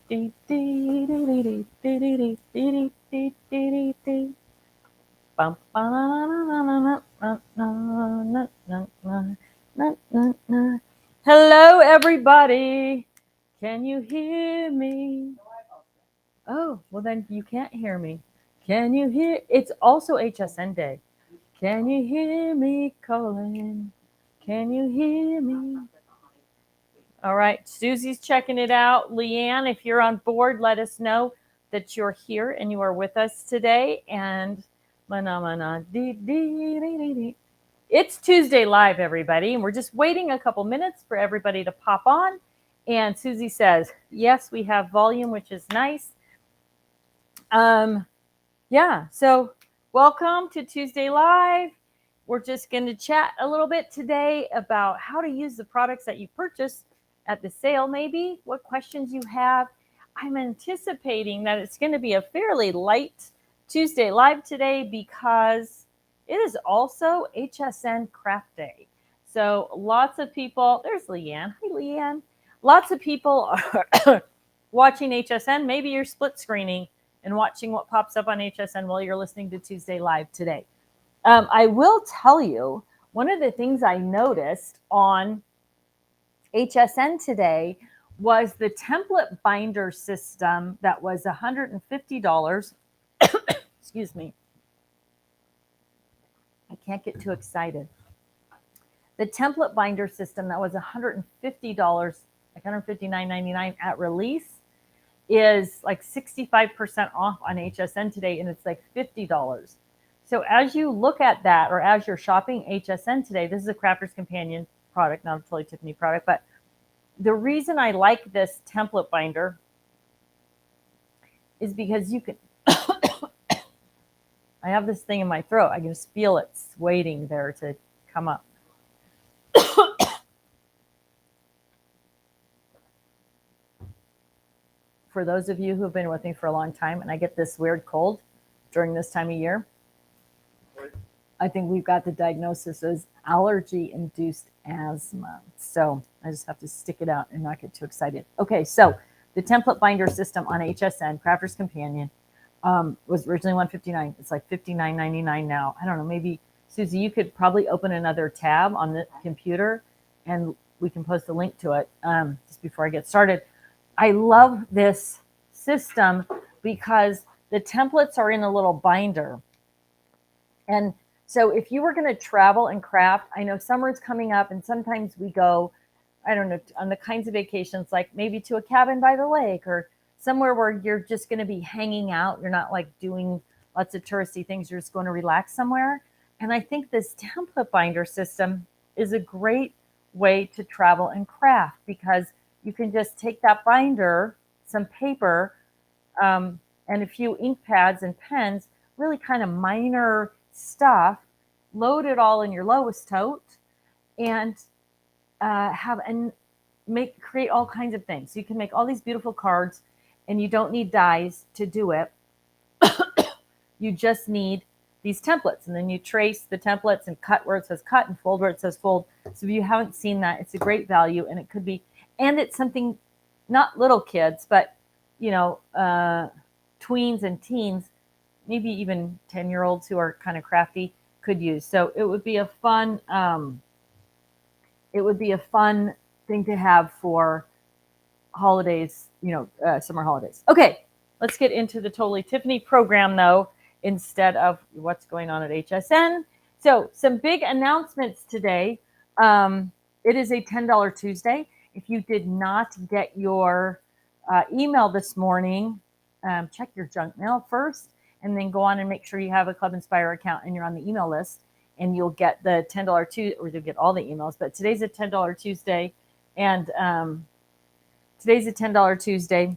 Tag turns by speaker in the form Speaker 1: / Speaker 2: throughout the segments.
Speaker 1: Hello, everybody. Can you hear me? Oh, well, then you can't hear me. Can you hear? It's also HSN Day. Can you hear me calling? Can you hear me? All right, Susie's checking it out. Leanne, if you're on board, let us know that you're here and you are with us today. And it's Tuesday Live, everybody, and we're just waiting a couple minutes for everybody to pop on. And Susie says, yes, we have volume, which is nice. Yeah, so welcome to Tuesday Live. We're just going to chat a little bit today about how to use the products that you purchased at the sale, maybe what questions you have. I'm anticipating that it's going to be a fairly light Tuesday Live today because it is also HSN Craft Day. So lots of people, there's Leanne. Hi, Leanne. Lots of people are watching HSN. Maybe you're split screening and watching what pops up on HSN while you're listening to Tuesday Live today. I will tell you, one of the things I noticed on HSN today was the template binder system that was $150. Excuse me. I can't get too excited. The template binder system that was $150, like $159.99 at release, is like 65% off on HSN today, and it's like $50. So as you look at that, or as you're shopping HSN today, this is a Crafter's Companion product, not a Totally Tiffany product, but the reason I like this template binder is because you can, I have this thing in my throat. I can just feel it's waiting there to come up. For those of you who have been with me for a long time, and I get this weird cold during this time of year, I think we've got the diagnosis as allergy-induced asthma. So I just have to stick it out and not get too excited. Okay, so the template binder system on HSN, Crafter's Companion, was originally $159. It's like $59.99 now. I don't know, maybe, Susie, you could probably open another tab on the computer and we can post a link to it just before I get started. I love this system because the templates are in a little binder. And so if you were going to travel and craft, I know summer's coming up and sometimes we go, I don't know, on the kinds of vacations, like maybe to a cabin by the lake or somewhere where you're just going to be hanging out. You're not like doing lots of touristy things. You're just going to relax somewhere. And I think this template binder system is a great way to travel and craft because you can just take that binder, some paper, and a few ink pads and pens, really kind of minor stuff, load it all in your lowest tote, and create all kinds of things. So you can make all these beautiful cards, and you don't need dies to do it. You just need these templates, and then you trace the templates and cut where it says cut and fold where it says fold. So if you haven't seen that, it's a great value, and it could be, and it's something not little kids, but tweens and teens, maybe even 10-year-olds who are kind of crafty could use. So it would be a fun thing to have for holidays, summer holidays. Okay, let's get into the Totally Tiffany program though, instead of what's going on at HSN. So some big announcements today. It is a $10 Tuesday. If you did not get your email this morning, check your junk mail first and then go on and make sure you have a Club Inspire account and you're on the email list and you'll get the $10 Tuesday, or you'll get all the emails, but today's a $10 Tuesday and today's a $10 Tuesday.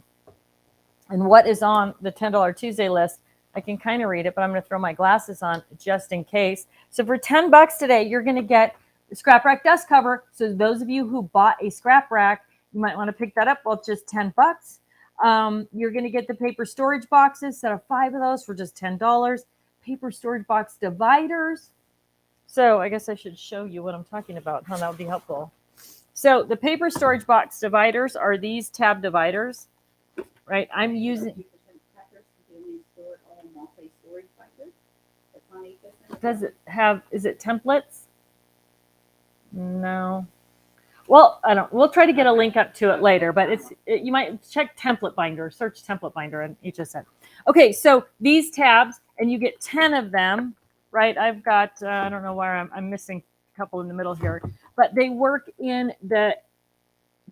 Speaker 1: And what is on the $10 Tuesday list, I can kind of read it, but I'm going to throw my glasses on just in case. So for $10 today, you're going to get the Scrap Rack dust cover. So those of you who bought a Scrap Rack, you might want to pick that up. Well, it's just $10. You're going to get the paper storage boxes, set of 5 of those for just $10. Paper storage box dividers. So I guess I should show you what I'm talking about. That would be helpful. So the paper storage box dividers are these tab dividers right? I'm using.
Speaker 2: 50% crackers containing stored all multi-storage fibers. The 20%
Speaker 1: Does it have? Is it templates? No. Well, I don't. We'll try to get a link up to it later, but you might check template binder, search template binder, and HSN. Okay, so these tabs, and you get 10 of them, right? I've got I don't know where I'm missing a couple in the middle here, but they work in the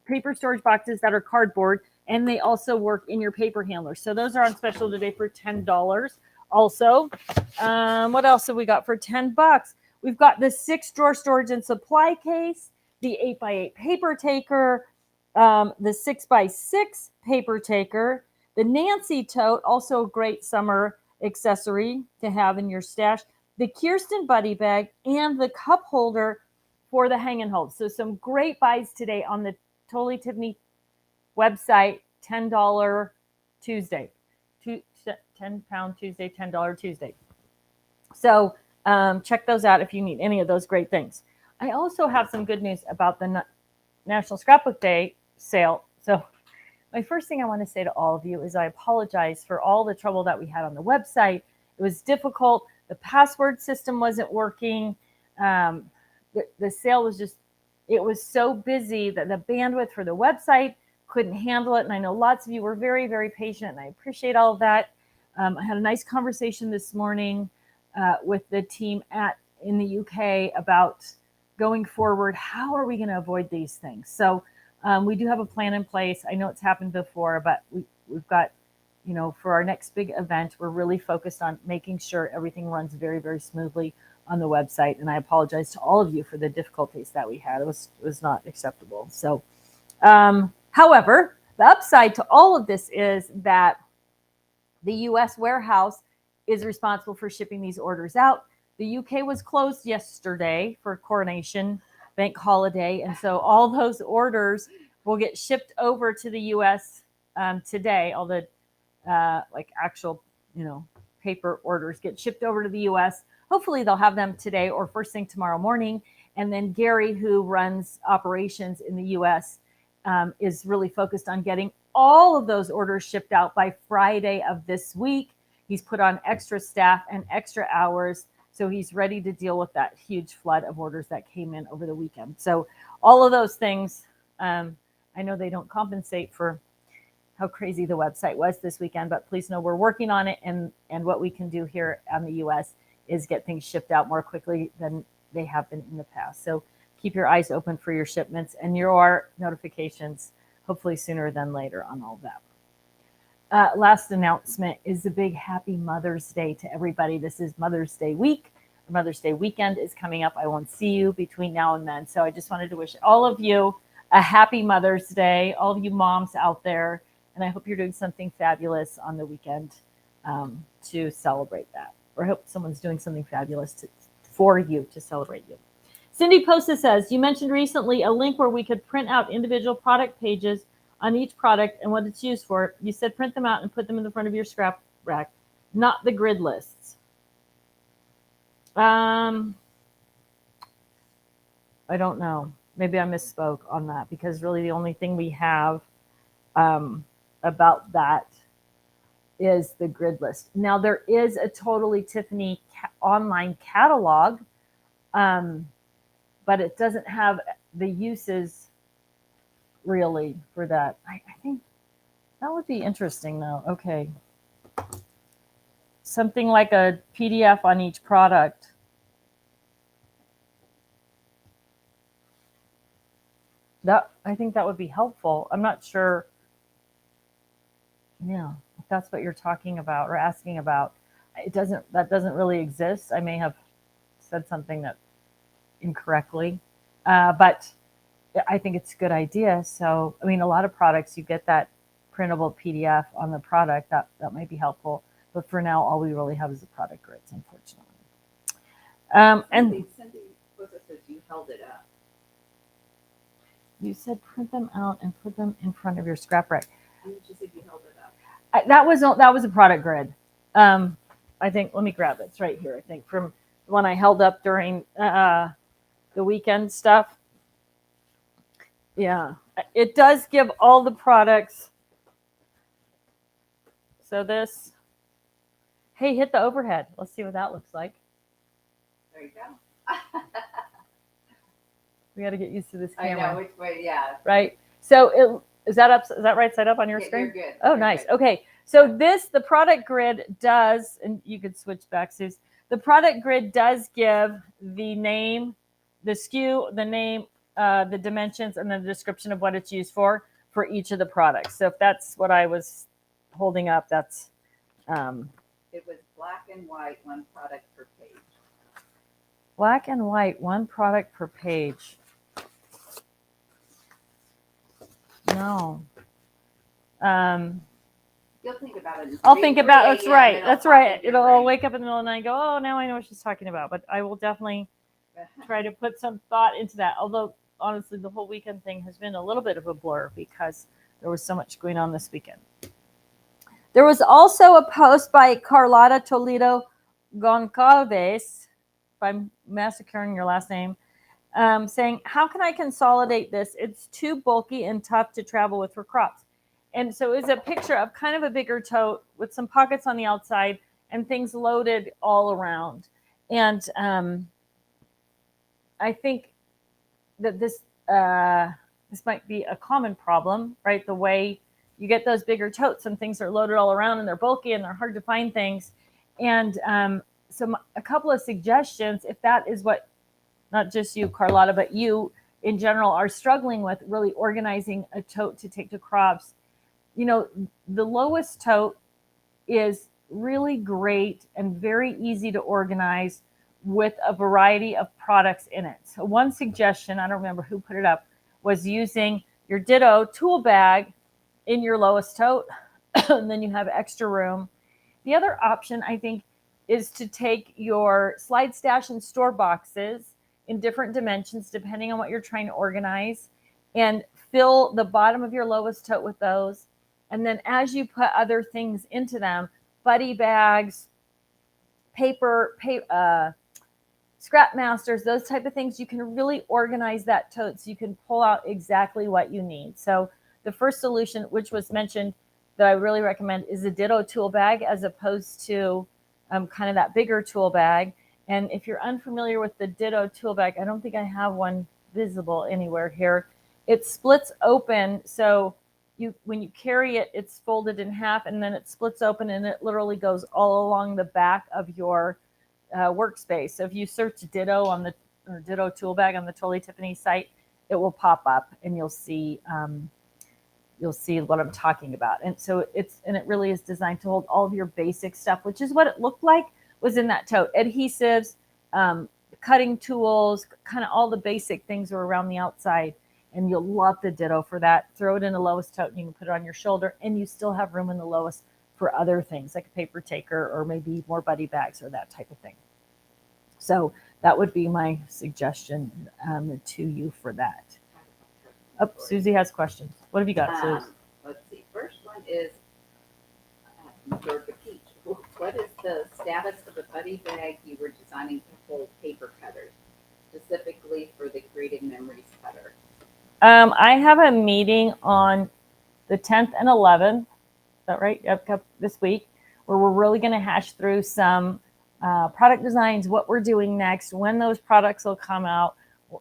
Speaker 1: paper storage boxes that are cardboard, and they also work in your paper handler. So those are on special today for $10. Also, what else have we got for $10? We've got the 6-drawer storage and supply case, the 8x8 paper taker, the 6x6 paper taker, the Nancy tote, also a great summer accessory to have in your stash, the Kirsten buddy bag, and the cup holder for the hang and hold. So some great buys today on the Totally Tiffany website. $10 Tuesday, £10 Tuesday, $10 Tuesday. So check those out if you need any of those great things. I also have some good news about the National Scrapbook Day sale. So my first thing I want to say to all of you is I apologize for all the trouble that we had on the website. It was difficult. The password system wasn't working. The sale was just, it was so busy that the bandwidth for the website couldn't handle it. And I know lots of you were very, very patient, and I appreciate all of that. I had a nice conversation this morning with the team in the UK about going forward. How are we going to avoid these things? So we do have a plan in place. I know it's happened before, but we've got, for our next big event, we're really focused on making sure everything runs very, very smoothly on the website. And I apologize to all of you for the difficulties that we had. It was not acceptable. So, however, the upside to all of this is that the US warehouse is responsible for shipping these orders out. The UK was closed yesterday for Coronation Bank holiday. And so all those orders will get shipped over to the US today. All the actual, paper orders get shipped over to the US. Hopefully they'll have them today or first thing tomorrow morning. And then Gary, who runs operations in the US, is really focused on getting all of those orders shipped out by Friday of this week. He's put on extra staff and extra hours, so he's ready to deal with that huge flood of orders that came in over the weekend. So all of those things, I know they don't compensate for how crazy the website was this weekend, but please know we're working on it, and what we can do here in the US is get things shipped out more quickly than they have been in the past. So keep your eyes open for your shipments and your notifications, hopefully sooner than later on all of that. Last announcement is a big happy Mother's Day to everybody. This is Mother's Day week. Mother's Day weekend is coming up. I won't see you between now and then. So I just wanted to wish all of you a happy Mother's Day, all of you moms out there. And I hope you're doing something fabulous on the weekend to celebrate that. Or I hope someone's doing something fabulous for you to celebrate you. Cindy Posta says, you mentioned recently a link where we could print out individual product pages on each product and what it's used for. You said print them out and put them in the front of your scrap rack, not the grid lists. I don't know. Maybe I misspoke on that, because really the only thing we have about that is the grid list. Now there is a Totally Tiffany online catalog, but it doesn't have the uses really for that. I think that would be interesting though. Okay. Something like a PDF on each product. I think that would be helpful. I'm not sure. Yeah, if that's what you're talking about or asking about. That doesn't really exist. I may have said something that incorrectly, but I think it's a good idea. So, I mean, a lot of products, you get that printable PDF on the product. That might be helpful. But for now, all we really have is the product grids, unfortunately. And
Speaker 2: Cindy says you held it up.
Speaker 1: You said print them out and put them in front of your scrap rack.
Speaker 2: She said you held it
Speaker 1: up. That was a product grid. I think, let me grab it. It's right here, I think, from the one I held up during the weekend stuff. Yeah, it does give all the products So this, hey, hit the overhead. Let's see what that looks like.
Speaker 2: There you go.
Speaker 1: We got to get used to this
Speaker 2: I
Speaker 1: camera.
Speaker 2: know which way, yeah.
Speaker 1: Right. So is that up? Is that right side up on your
Speaker 2: Yeah,
Speaker 1: screen?
Speaker 2: you're good.
Speaker 1: Oh,
Speaker 2: You're
Speaker 1: nice.
Speaker 2: good.
Speaker 1: Okay. So the product grid does, and you could switch back, Suze. The product grid does give the name, the SKU, the name, the dimensions, and the description of what it's used for each of the products. So if that's what I was holding up, that's
Speaker 2: It was black and white, one product per page.
Speaker 1: black and white, one product per page. No.
Speaker 2: You'll think about it.
Speaker 1: I'll think about, that's
Speaker 2: 3
Speaker 1: right.
Speaker 2: a.m.
Speaker 1: That's
Speaker 2: pop
Speaker 1: right.
Speaker 2: into your
Speaker 1: It'll, I'll
Speaker 2: brain.
Speaker 1: wake up in the middle of the night and go, oh, now I know what she's talking about. But I will definitely try to put some thought into that. Although, honestly, the whole weekend thing has been a little bit of a blur because there was so much going on this weekend. There was also a post by Carlotta Toledo Goncalves, if I'm massacring your last name, saying, how can I consolidate this? It's too bulky and tough to travel with for crops. And so it's a picture of kind of a bigger tote with some pockets on the outside and things loaded all around. And I think that this might be a common problem, right? The way you get those bigger totes and things are loaded all around and they're bulky and they're hard to find things. And a couple of suggestions, if that is what not just you, Carlotta, but you in general are struggling with really organizing a tote to take to crops. You know, the lowest tote is really great and very easy to organize with a variety of products in it. So one suggestion, I don't remember who put it up, was using your Ditto tool bag in your lowest tote, and then you have extra room. The other option, I think, is to take your slide stash and store boxes in different dimensions, depending on what you're trying to organize, and fill the bottom of your lowest tote with those. And then as you put other things into them, buddy bags, paper scrap masters, those type of things, you can really organize that tote so you can pull out exactly what you need. So the first solution, which was mentioned that I really recommend, is a Ditto tool bag as opposed to kind of that bigger tool bag. And if you're unfamiliar with the Ditto tool bag, I don't think I have one visible anywhere here. It splits open, so when you carry it, it's folded in half, and then it splits open, and it literally goes all along the back of your workspace. So if you search Ditto or Ditto tool bag on the Totally Tiffany site, it will pop up, and you'll see what I'm talking about. And so it really is designed to hold all of your basic stuff, which is what it looked like was in that tote. Adhesives, cutting tools, kind of all the basic things are around the outside. And you'll love the Ditto for that. Throw it in the lowest tote and you can put it on your shoulder, and you still have room in the lowest for other things like a paper taker or maybe more buddy bags or that type of thing. So that would be my suggestion to you for that. Oh, Susie has questions. What have you got, Susie?
Speaker 2: Let's see. First one is Georgia Peach. What is the status of the buddy bag you were designing to hold paper cutters, specifically for the Creative Memories cutter?
Speaker 1: I have a meeting on the 10th and 11th. Is that right? Yep, this week, where we're really going to hash through some product designs, what we're doing next, when those products will come out,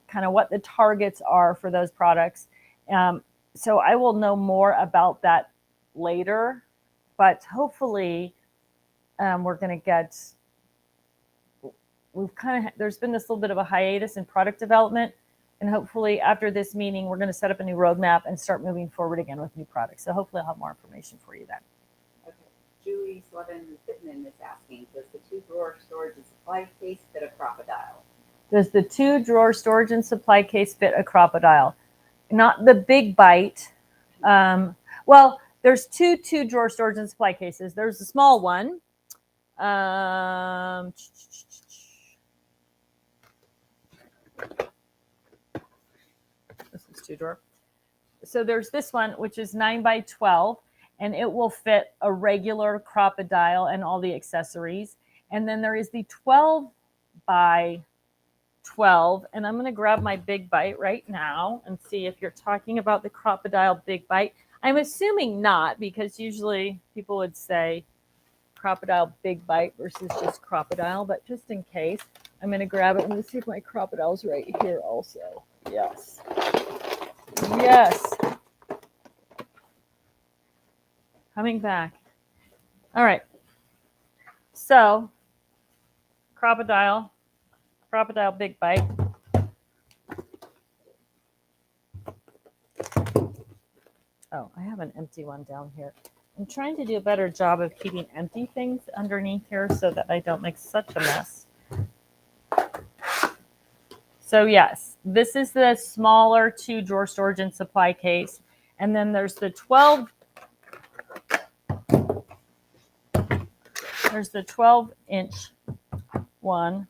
Speaker 1: kind of what the targets are for those products. So I will know more about that later, but hopefully we're going to get, there's been this little bit of a hiatus in product development. And hopefully after this meeting, we're going to set up a new roadmap and start moving forward again with new products. So hopefully I'll have more information for you then.
Speaker 2: Okay. Julie Slevin Pittman is asking, does the 2-drawer storage and supply case fit a crocodile?
Speaker 1: Does the 2-drawer storage and supply case fit a crocodile? Not the big bite. Well, there's two 2-drawer storage and supply cases. There's a small one. This is 2-drawer. So there's this one, which is 9 by 12, and it will fit a regular crocodile and all the accessories. And then there is the 12 by 12, and I'm going to grab my big bite right now and see if you're talking about the crocodile big bite. I'm assuming not, because usually people would say crocodile big bite versus just crocodile, but just in case, I'm going to grab it. I'm going to see if my crocodile's right here also. Yes. Yes. Coming back. All right. So, crocodile big bite. Oh, I have an empty one down here. I'm trying to do a better job of keeping empty things underneath here so that I don't make such a mess. So yes, this is the smaller 2-drawer storage and supply case. And then there's the 12-inch one.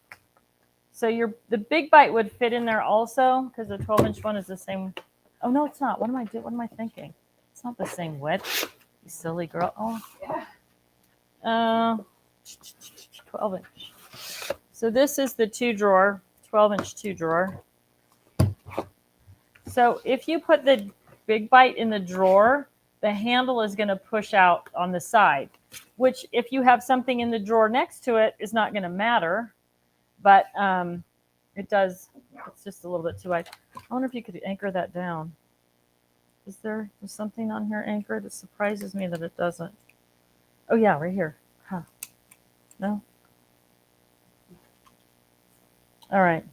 Speaker 1: So the big bite would fit in there also, because the 12-inch one is the same. Oh no, it's not. What am I doing? What am I thinking? It's not the same width. You silly girl. Oh.
Speaker 2: Yeah.
Speaker 1: 12-inch. So this is the 2-drawer, 12-inch 2-drawer. So if you put the big bite in the drawer, the handle is going to push out on the side, which if you have something in the drawer next to it is not going to matter, but it does. It's just a little bit too wide. I wonder if you could anchor that down. Is there something on here anchored? It surprises me that it doesn't. Oh yeah, right here. Huh. No? All right.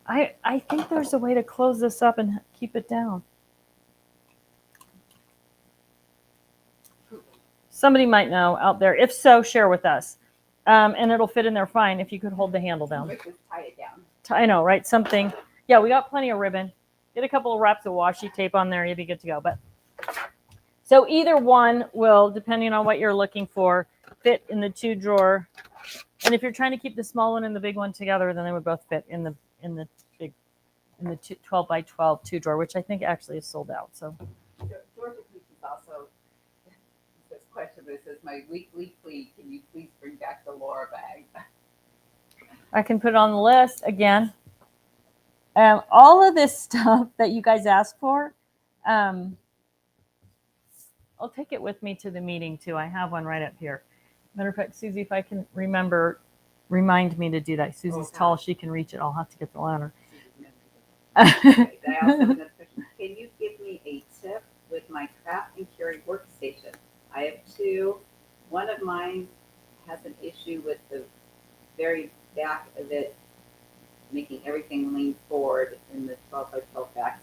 Speaker 1: I think there's a way to close this up and keep it down. Somebody might know out there. If so, share with us. And it'll fit in there fine if you could hold the handle down.
Speaker 2: Just tie it down.
Speaker 1: I know, right? Something. Yeah, we got plenty of ribbon. Get a couple of wraps of washi tape on there. You'll be good to go. But so either one will, depending on what you're looking for, fit in the 2-drawer. And if you're trying to keep the small one and the big one together, then they would both fit in the 12 by 12 2-drawer, which I think actually is sold out. So
Speaker 2: Georgia Peach is also this question, but it says, my weekly plea, can you please bring back the Laura bag?
Speaker 1: I can put it on the list again. All of this stuff that you guys asked for, I'll take it with me to the meeting too. I have one right up here. Matter of fact, Susie, if I can remind me to do that. Susie's tall, she can reach it. I'll have to get the ladder.
Speaker 2: Okay, I also have another question. Can you give me a tip with my craft and carry workstation? I have 2. One of mine has an issue with the very back of it, making everything lean forward in the 12 by 12 back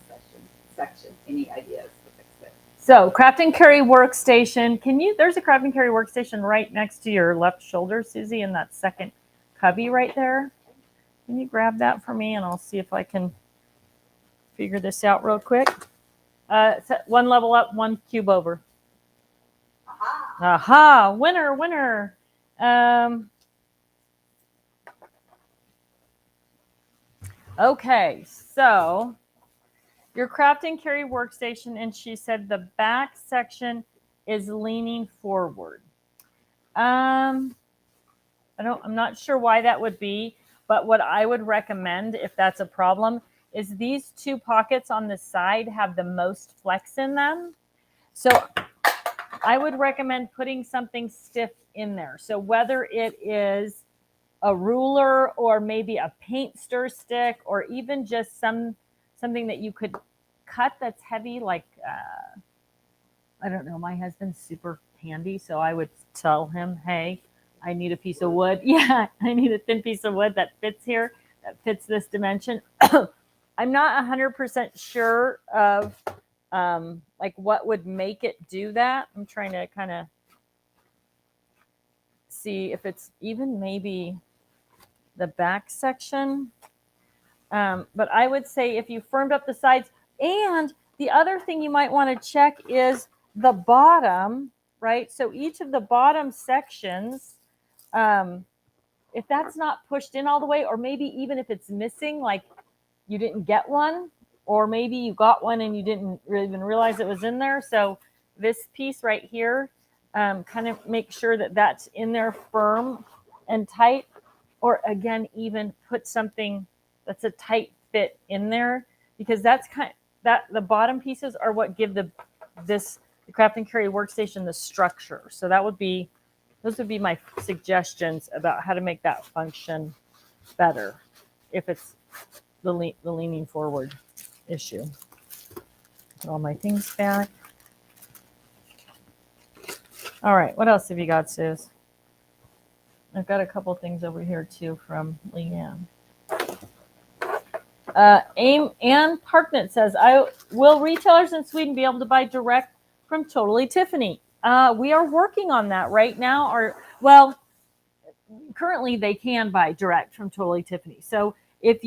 Speaker 2: section. Any ideas to fix it?
Speaker 1: So craft and carry workstation. There's a craft and carry workstation right next to your left shoulder, Susie, in that second cubby right there. Can you grab that for me? And I'll see if I can figure this out real quick. It's one level up, 1 cube over. Aha, winner. Okay, so your craft and carry workstation, and she said the back section is leaning forward. I'm not sure why that would be, but what I would recommend if that's a problem is these 2 pockets on the side have the most flex in them. So I would recommend putting something stiff in there. So whether it is a ruler or maybe a paint stir stick or even just something that you could cut that's heavy, like I don't know, my husband's super handy, so I would tell him, hey, I need a piece of wood. Yeah, I need a thin piece of wood that fits here, that fits this dimension. I'm not 100% sure of like what would make it do that. I'm trying to kind of see if it's even maybe the back section. But I would say if you firmed up the sides, and the other thing you might want to check is the bottom, right? So each of the bottom sections, if that's not pushed in all the way, or maybe even if it's missing, like you didn't get one, or maybe you got one and you didn't really even realize it was in there. So this piece right here, kind of make sure that that's in there firm and tight, or again, even put something that's a tight fit in there, because that's the bottom pieces are what give the this, the craft and carry workstation, the structure. So those would be my suggestions about how to make that function better if it's the leaning forward issue. Put all my things back. All right, what else have you got, Suze? I've got a couple things over here too from Leanne. Ann Parknett says, will retailers in Sweden be able to buy direct from Totally Tiffany? We are working on that right now. Currently they can buy direct from Totally Tiffany. So if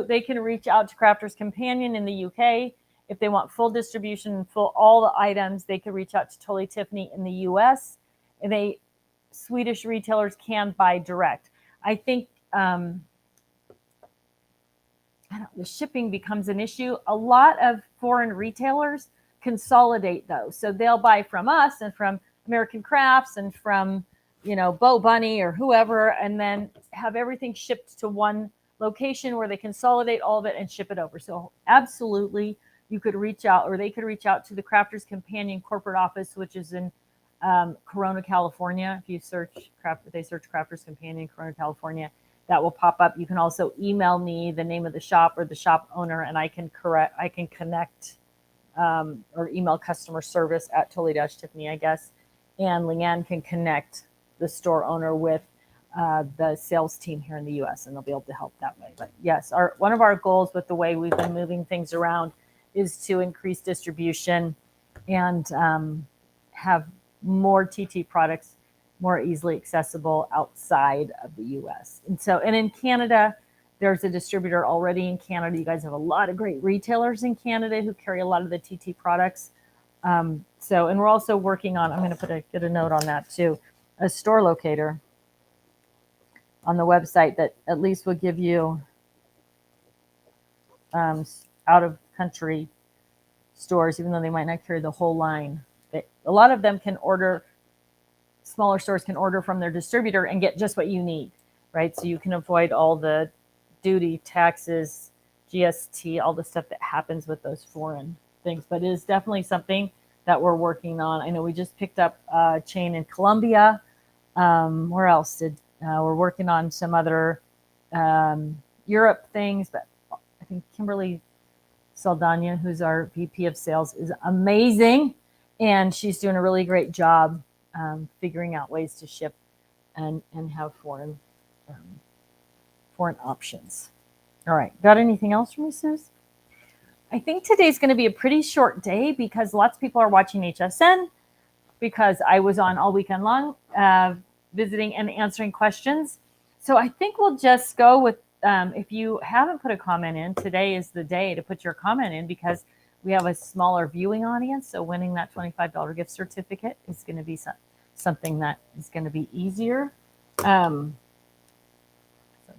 Speaker 1: they can reach out to Crafters Companion in the UK. If they want full distribution and all the items, they could reach out to Totally Tiffany in the US. And Swedish retailers can buy direct. I think the shipping becomes an issue. A lot of foreign retailers consolidate those. So they'll buy from us and from American Crafts and from, Bo Bunny or whoever, and then have everything shipped to one location where they consolidate all of it and ship it over. So absolutely, you could reach out, or they could reach out to the Crafters Companion corporate office, which is in Corona, California. If you search Crafters Companion, Corona, California, that will pop up. You can also email me the name of the shop or the shop owner, and I can connect or email customer service at Totally-Tiffany, I guess. And Leanne can connect the store owner with the sales team here in the US, and they'll be able to help that way. But yes, one of our goals with the way we've been moving things around is to increase distribution and have more TT products more easily accessible outside of the US. And in Canada, there's a distributor already in Canada. You guys have a lot of great retailers in Canada who carry a lot of the TT products. And we're also working on, I'm going to get a note on that too, a store locator on the website that at least will give you out of country stores, even though they might not carry the whole line. A lot of them smaller stores can order from their distributor and get just what you need, right? So you can avoid all the duty, taxes, GST, all the stuff that happens with those foreign things. But it is definitely something that we're working on. I know we just picked up a chain in Colombia. Where else we're working on some other Europe things, but I think Kimberly Saldana, who's our VP of sales, is amazing. And she's doing a really great job figuring out ways to ship and have foreign options. All right. Got anything else from me, Suze? I think today's going to be a pretty short day because lots of people are watching HSN because I was on all weekend long visiting and answering questions. So I think we'll just go with, if you haven't put a comment in, today is the day to put your comment in because we have a smaller viewing audience. So winning that $25 gift certificate is going to be something that is going to be easier. Something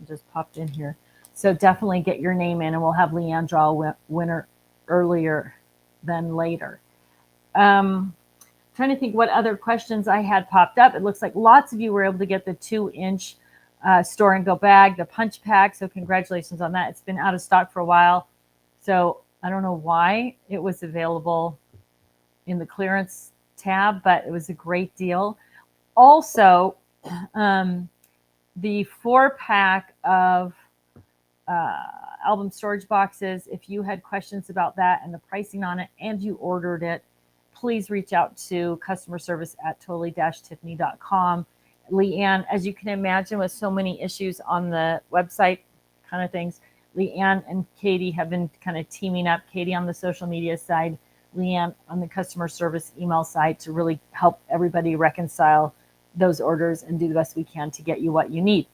Speaker 1: just popped in here. So definitely get your name in and we'll have Leanne draw a winner earlier than later. Trying to think what other questions I had popped up. It looks like lots of you were able to get the 2-inch store and go bag, the punch pack. So congratulations on that. It's been out of stock for a while. So I don't know why it was available in the clearance tab, but it was a great deal. Also, the 4-pack of album storage boxes, if you had questions about that and the pricing on it and you ordered it, please reach out to customer service at totally-tiffany.com. Leanne, as you can imagine, with so many issues on the website kind of things, Leanne and Katie have been kind of teaming up, Katie on the social media side, Leanne on the customer service email side, to really help everybody reconcile those orders and do the best we can to get you what you need.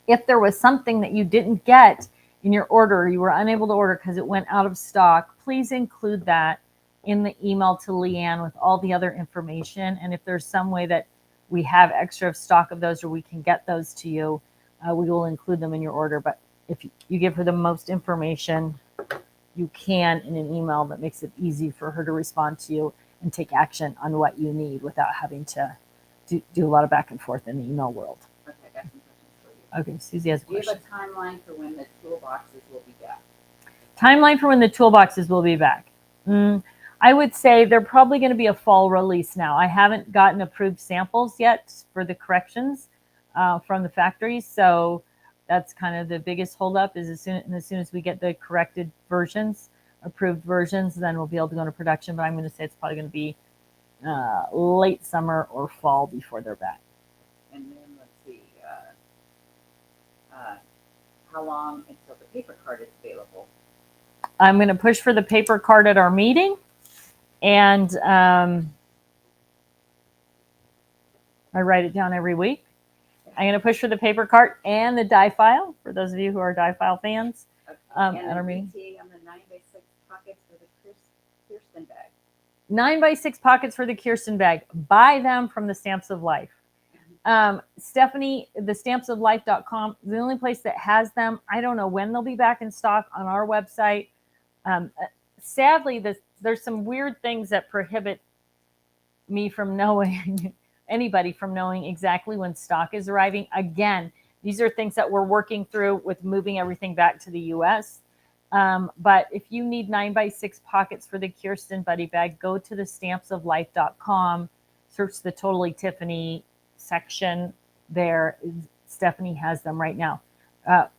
Speaker 1: If there was something that you didn't get in your order, you were unable to order because it went out of stock, please include that in the email to Leanne with all the other information. And if there's some way that we have extra stock of those or we can get those to you, we will include them in your order. But if you give her the most information you can in an email, that makes it easy for her to respond to you and take action on what you need without having to do a lot of back and forth in the email world.
Speaker 2: Okay, I got some questions for you.
Speaker 1: Okay, Susie has a
Speaker 2: Do you
Speaker 1: question.
Speaker 2: have a timeline for when the toolboxes will be done?
Speaker 1: Timeline for when the toolboxes will be back. I would say they're probably going to be a fall release now. I haven't gotten approved samples yet for the corrections from the factories, so that's kind of the biggest holdup. Is as soon as we get the corrected versions, approved versions, then we'll be able to go into production. But I'm going to say it's probably going to be late summer or fall before they're back.
Speaker 2: And then let's see, how long until the paper card is available?
Speaker 1: I'm going to push for the paper card at our meeting, and I write it down every week. I'm going to push for the paper cart and the die file for those of you who are die file fans.
Speaker 2: And
Speaker 1: at our meeting.
Speaker 2: ETA on the 9x6 pockets for the Kirsten bag.
Speaker 1: 9x6 pockets for the Kirsten bag. Buy them from the Stamps of Life. Stephanie, the stampsoflife.com, the only place that has them. I don't know when they'll be back in stock on our website. Sadly, there's some weird things that prohibit me from knowing anybody from knowing exactly when stock is arriving. Again, these are things that we're working through with moving everything back to the US. But if you need 9x6 pockets for the Kirsten Buddy bag, go to the stampsoflife.com, search the Totally Tiffany section there. Stephanie has them right now.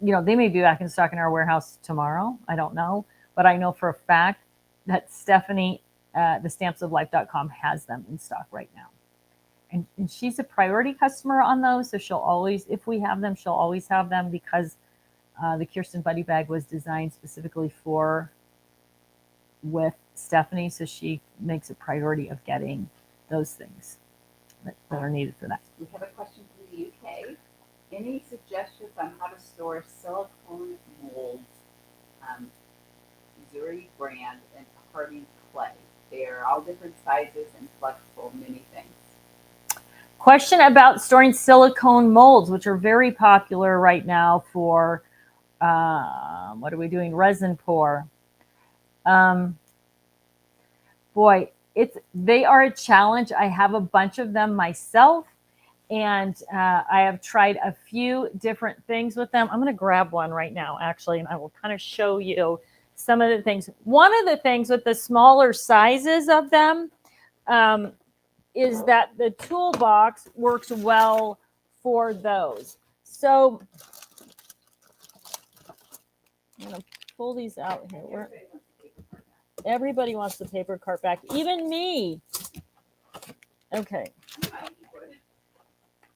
Speaker 1: They may be back in stock in our warehouse tomorrow. I don't know. But I know for a fact that Stephanie, the stampsoflife.com, has them in stock right now. And she's a priority customer on those. So she'll always, if we have them, she'll always have them because the Kirsten Buddy bag was designed specifically with Stephanie. So she makes a priority of getting those things that are needed for that.
Speaker 2: We have a question from the UK. Any suggestions on how to store silicone molds, Zuri brand, and Harding clay? They are all different sizes and flexible, many things.
Speaker 1: Question about storing silicone molds, which are very popular right now for, what are we doing? Resin pour. Boy, they are a challenge. I have a bunch of them myself, and I have tried a few different things with them. I'm going to grab one right now, actually, and I will kind of show you some of the things. One of the things with the smaller sizes of them is that the toolbox works well for those. So I'm going to pull these out here. Everybody wants the paper cart back, even me. Okay.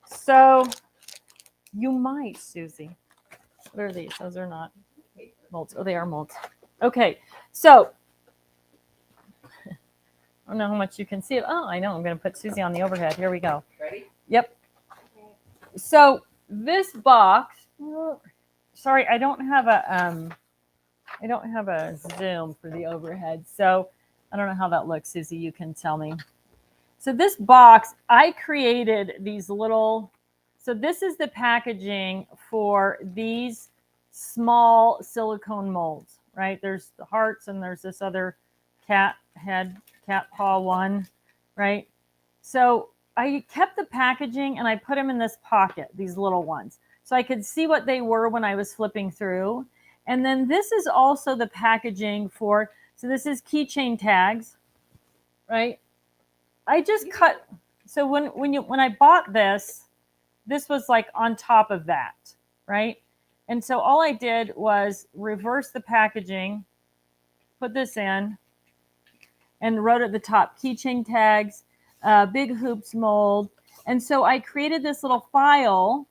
Speaker 1: So you might, Susie. What are these? Those are not molds. Oh, they are molds. Okay. So I don't know how much you can see it. Oh, I know. I'm going to put Susie on the overhead. Here we go.
Speaker 2: Ready?
Speaker 1: Yep. So this box, sorry, I don't have a zoom for the overhead. So I don't know how that looks, Susie. You can tell me. So this box, I created these little, so this is the packaging for these small silicone molds, right? There's the hearts and there's this other cat paw one, right? So I kept the packaging and I put them in this pocket, these little ones. So I could see what they were when I was flipping through. And then this is also the packaging for, so this is keychain tags, right? I just cut, so when I bought this was like on top of that, right? And so all I did was reverse the packaging, put this in, and wrote at the top, keychain tags, big hoops mold. And so I created this little file.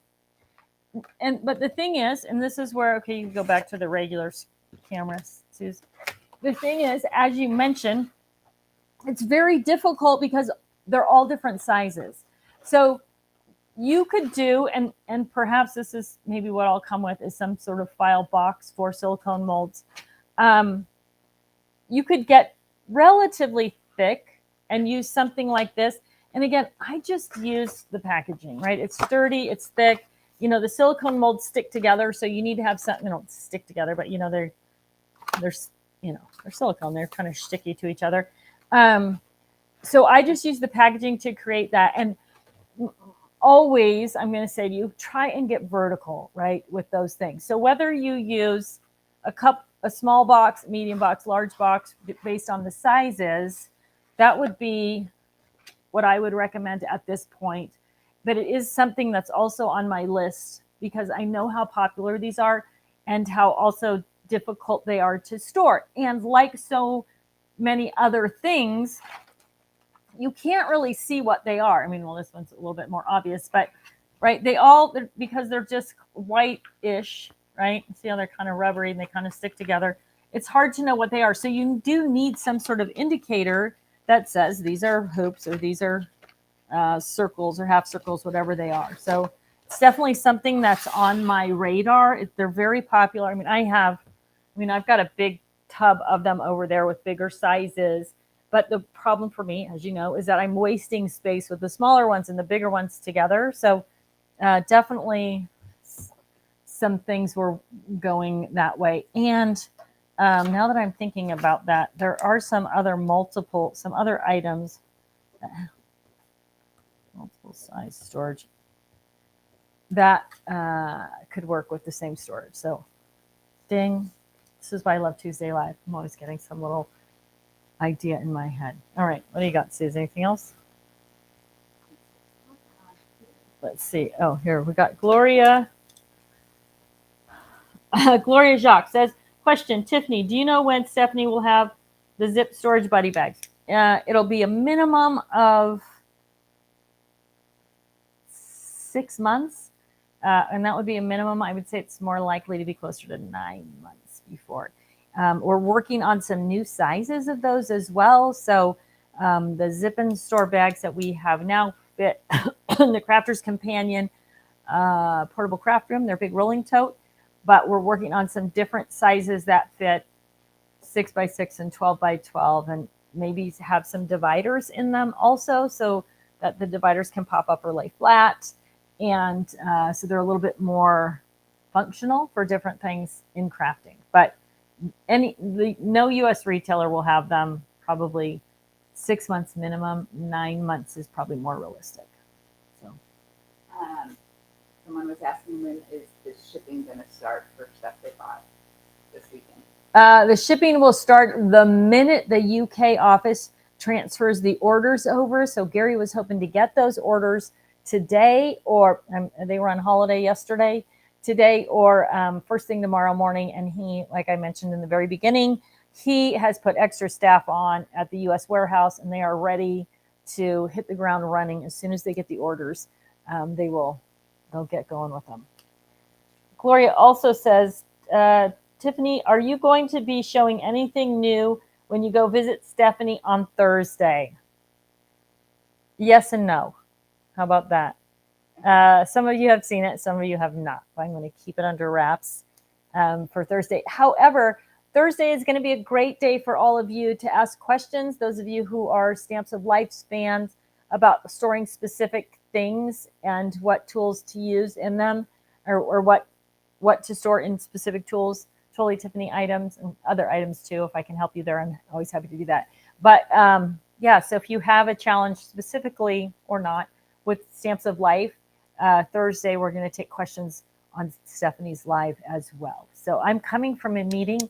Speaker 1: But the thing is, and this is where, okay, you can go back to the regular camera, Suze. The thing is, as you mentioned, it's very difficult because they're all different sizes. So you could do, and perhaps this is maybe what I'll come with, is some sort of file box for silicone molds. You could get relatively thick and use something like this. And again, I just use the packaging, right? It's sturdy, it's thick. You know, the silicone molds stick together, so you need to have something, don't stick together, but you know, they're silicone, they're kind of sticky to each other. So I just use the packaging to create that. And always, I'm going to say to you, try and get vertical, right, with those things. So whether you use a cup, a small box, medium box, large box, based on the sizes, that would be what I would recommend at this point. But it is something that's also on my list because I know how popular these are and how also difficult they are to store. And like so many other things, you can't really see what they are. I mean, well, this one's a little bit more obvious, but right, because they're just white-ish, right? See how they're kind of rubbery and they kind of stick together. It's hard to know what they are. So you do need some sort of indicator that says these are hoops or these are circles or half circles, whatever they are. So it's definitely something that's on my radar. They're very popular. I've got a big tub of them over there with bigger sizes. But the problem for me, as you know, is that I'm wasting space with the smaller ones and the bigger ones together. So definitely some things were going that way. And now that I'm thinking about that, there are some other items, multiple size storage, that could work with the same storage. So ding, this is why I love Tuesday Live. I'm always getting some little idea in my head. All right, what do you got, Suze? Anything else? Let's see. Oh, here we got Gloria. Gloria Jacques says, question, Tiffany, do you know when Stephanie will have the zip storage buddy bags? It'll be a minimum of 6 months. And that would be a minimum. I would say it's more likely to be closer to 9 months before. We're working on some new sizes of those as well. So the Zip and Store bags that we have now fit the Crafter's Companion portable craft room, their big rolling tote. But we're working on some different sizes that fit 6x6 and 12x12, and maybe have some dividers in them also, so that the dividers can pop up or lay flat. And so they're a little bit more functional for different things in crafting. But no U.S. retailer will have them. Probably 6 months minimum. 9 months is probably more realistic. So,
Speaker 2: someone was asking, when is the shipping going to start for stuff they bought this weekend?
Speaker 1: The shipping will start the minute the UK office transfers the orders over. So Gary was hoping to get those orders today, or they were on holiday yesterday, today, or first thing tomorrow morning. And he, like I mentioned in the very beginning, he has put extra staff on at the US warehouse, and they are ready to hit the ground running as soon as they get the orders. They'll get going with them. Gloria also says, Tiffany, are you going to be showing anything new when you go visit Stephanie on Thursday? Yes and no. How about that? Some of you have seen it, some of you have not. I'm going to keep it under wraps for Thursday. However, Thursday is going to be a great day for all of you to ask questions. Those of you who are Stamps of Life fans, about storing specific things and what tools to use in them, or what to store in specific tools. Totally Tiffany items and other items too. If I can help you there, I'm always happy to do that. But yeah, so if you have a challenge specifically or not with Stamps of Life, Thursday we're going to take questions on Stephanie's live as well. So I'm coming from a meeting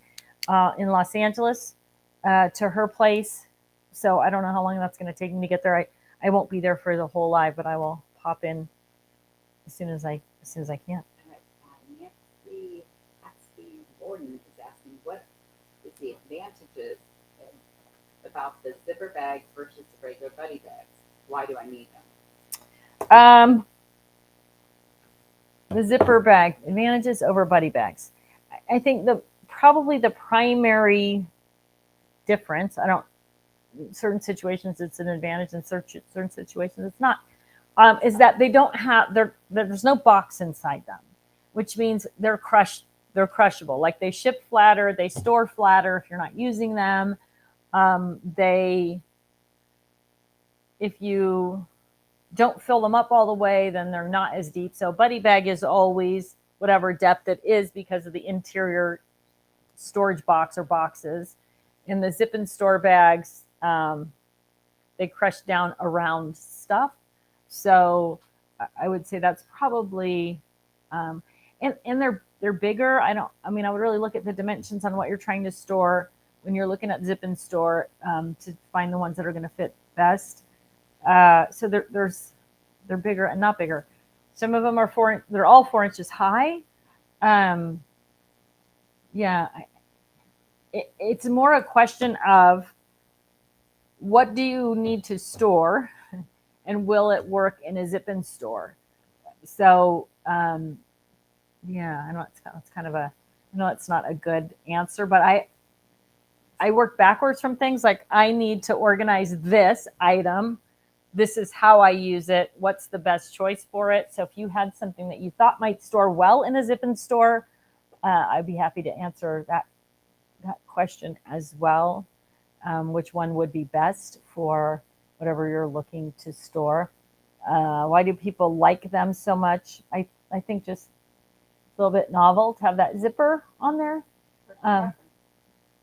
Speaker 1: in Los Angeles to her place. So I don't know how long that's going to take me to get there. I won't be there for the whole live, but I will pop in as soon as I can.
Speaker 2: Nancy Gordon is asking, what is the advantages about the zipper bags versus the regular buddy bags? Why do I need them?
Speaker 1: The zipper bag advantages over buddy bags. I think probably the primary difference, certain situations it's an advantage, in certain situations it's not, is that they don't have, there's no box inside them, which means they're crushable. Like, they ship flatter, they store flatter if you're not using them. If you don't fill them up all the way, then they're not as deep. So buddy bag is always whatever depth it is because of the interior storage box or boxes. In the Zip and Store bags, they crush down around stuff. So I would say that's probably, and they're bigger. I would really look at the dimensions on what you're trying to store when you're looking at Zip and Store to find the ones that are going to fit best. So they're bigger and not bigger. Some of them are they're all 4 inches high. Yeah, it's more a question of what do you need to store and will it work in a Zip and Store? So, yeah, I know it's kind of I know it's not a good answer, but I work backwards from things like I need to organize this item. This is how I use it. What's the best choice for it? So if you had something that you thought might store well in a Zip and Store, I'd be happy to answer that question as well. Which one would be best for whatever you're looking to store? Why do people like them so much? I think just a little bit novel to have that zipper on there.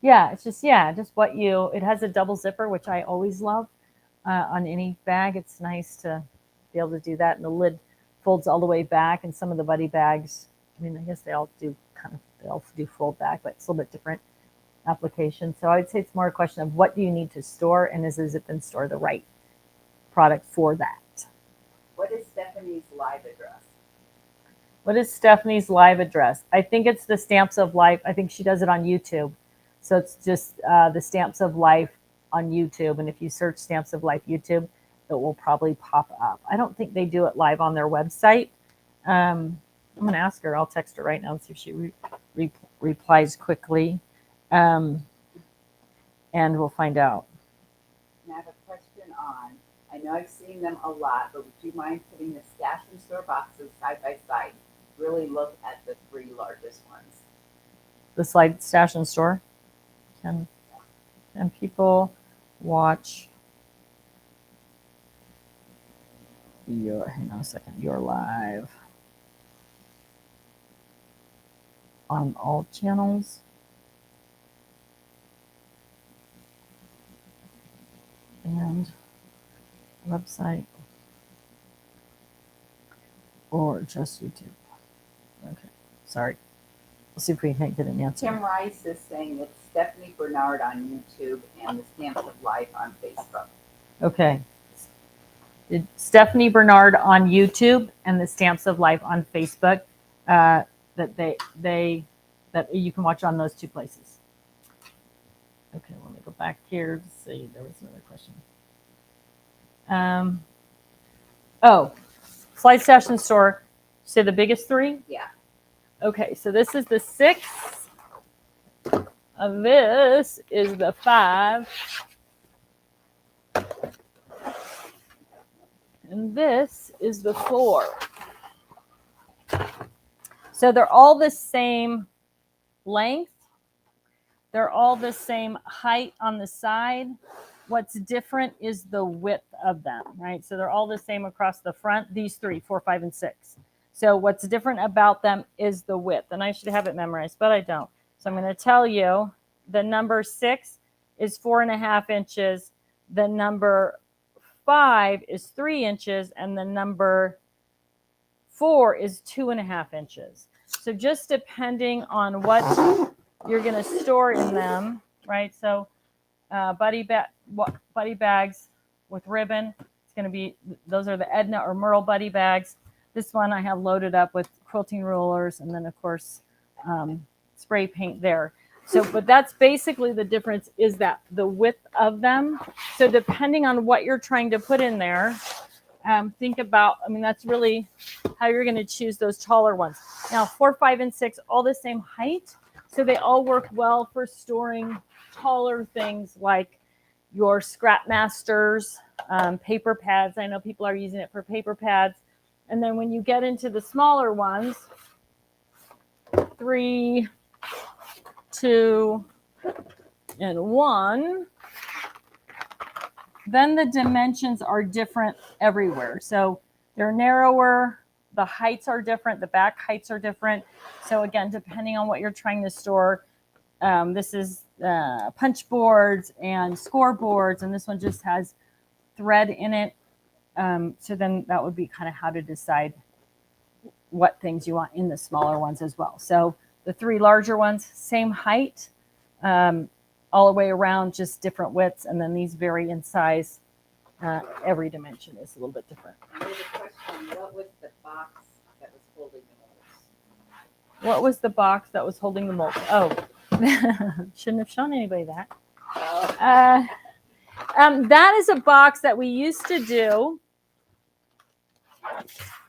Speaker 1: Yeah, it's just it has a double zipper, which I always love on any bag. It's nice to be able to do that, and the lid folds all the way back. And some of the buddy bags, I mean, I guess they all do fold back, but it's a little bit different application. So I would say it's more a question of what do you need to store, and is a Zip and Store the right product for that?
Speaker 2: What is Stephanie's live address?
Speaker 1: What is Stephanie's live address? I think it's the Stamps of Life. I think she does it on YouTube. So it's just the Stamps of Life on YouTube. And if you search Stamps of Life YouTube, it will probably pop up. I don't think they do it live on their website. I'm going to ask her. I'll text her right now and see if she replies quickly. And we'll find out.
Speaker 2: And I have a question on, I know I've seen them a lot, but would you mind putting the Stash and Store boxes side by side? Really look at the 3 largest ones.
Speaker 1: The slide Stash and Store. Can people watch hang on a second, you're live on all channels? And website or just YouTube? Okay, sorry. We'll see if we can get an answer.
Speaker 2: Tim Rice is saying it's Stephanie Bernard on YouTube and the Stamps of Life on Facebook.
Speaker 1: Okay. Stephanie Bernard on YouTube and the Stamps of Life on Facebook. That you can watch on those 2 places. Okay, let me go back here to see. There was another question. Slide Stash and Store. Say the biggest 3?
Speaker 2: Yeah.
Speaker 1: Okay, so this is the 6. This is the 5. And this is the 4. So they're all the same length. They're all the same height on the side. What's different is the width of them, right? So they're all the same across the front, these 3, 4, 5, and 6. So what's different about them is the width. And I should have it memorized, but I don't. So I'm going to tell you the number 6 is 4.5 inches. The number 5 is 3 inches. And the number 4 is 2.5 inches. So just depending on what you're going to store in them, right? So buddy bags with ribbon. It's going to be, those are the Edna or Merle buddy bags. This one I have loaded up with quilting rulers and then of course spray paint there. So, but that's basically the difference, is that the width of them. So depending on what you're trying to put in there, think about, I mean, that's really how you're going to choose those taller ones. Now 4, 5, and 6, all the same height. So they all work well for storing taller things like your Scrap Masters, paper pads. I know people are using it for paper pads. And then when you get into the smaller ones, 3, 2, and 1, then the dimensions are different everywhere. So they're narrower, the heights are different, the back heights are different. So again, depending on what you're trying to store, this is punch boards and scoreboards, and this one just has thread in it. So then that would be kind of how to decide what things you want in the smaller ones as well. So the 3 larger ones, same height, all the way around, just different widths. And then these vary in size. Every dimension is a little bit different.
Speaker 2: And there's a question, what was the box that was holding the molds?
Speaker 1: What was the box that was holding the mold? Oh, shouldn't have shown anybody that.
Speaker 2: Oh.
Speaker 1: That is a box that we used to do,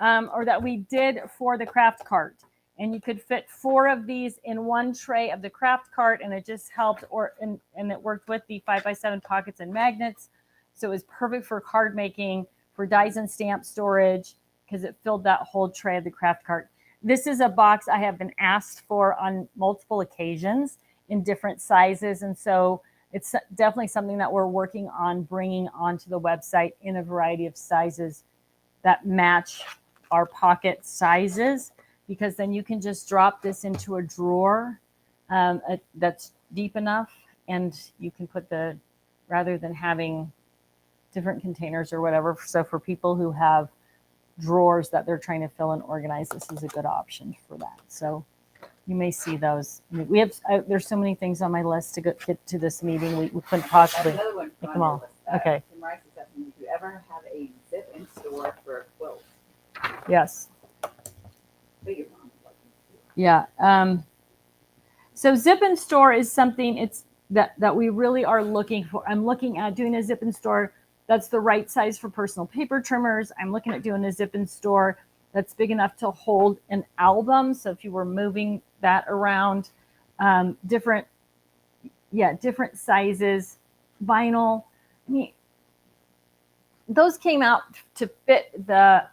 Speaker 1: or that we did for the craft cart. And you could fit 4 of these in one tray of the craft cart, and it just helped, and it worked with the 5x7 pockets and magnets. So it was perfect for card making, for dies and stamp storage, because it filled that whole tray of the craft cart. This is a box I have been asked for on multiple occasions in different sizes. And so it's definitely something that we're working on bringing onto the website in a variety of sizes that match our pocket sizes, because then you can just drop this into a drawer that's deep enough, and you can put rather than having different containers or whatever. So for people who have drawers that they're trying to fill and organize, this is a good option for that. So you may see those. We have there's so many things on my list to get to this meeting. We couldn't possibly
Speaker 2: Another one
Speaker 1: make
Speaker 2: on
Speaker 1: them
Speaker 2: your
Speaker 1: all.
Speaker 2: list.
Speaker 1: Okay.
Speaker 2: Tim Rice is asking, do you ever have a zip-in store for a quilt?
Speaker 1: Yes.
Speaker 2: Bigger one.
Speaker 1: Yeah. So zip and store is something that we really are looking for. I'm looking at doing a zip and store that's the right size for personal paper trimmers. I'm looking at doing a zip and store that's big enough to hold an album. So if you were moving that around, different sizes, vinyl. I mean, those came out to fit the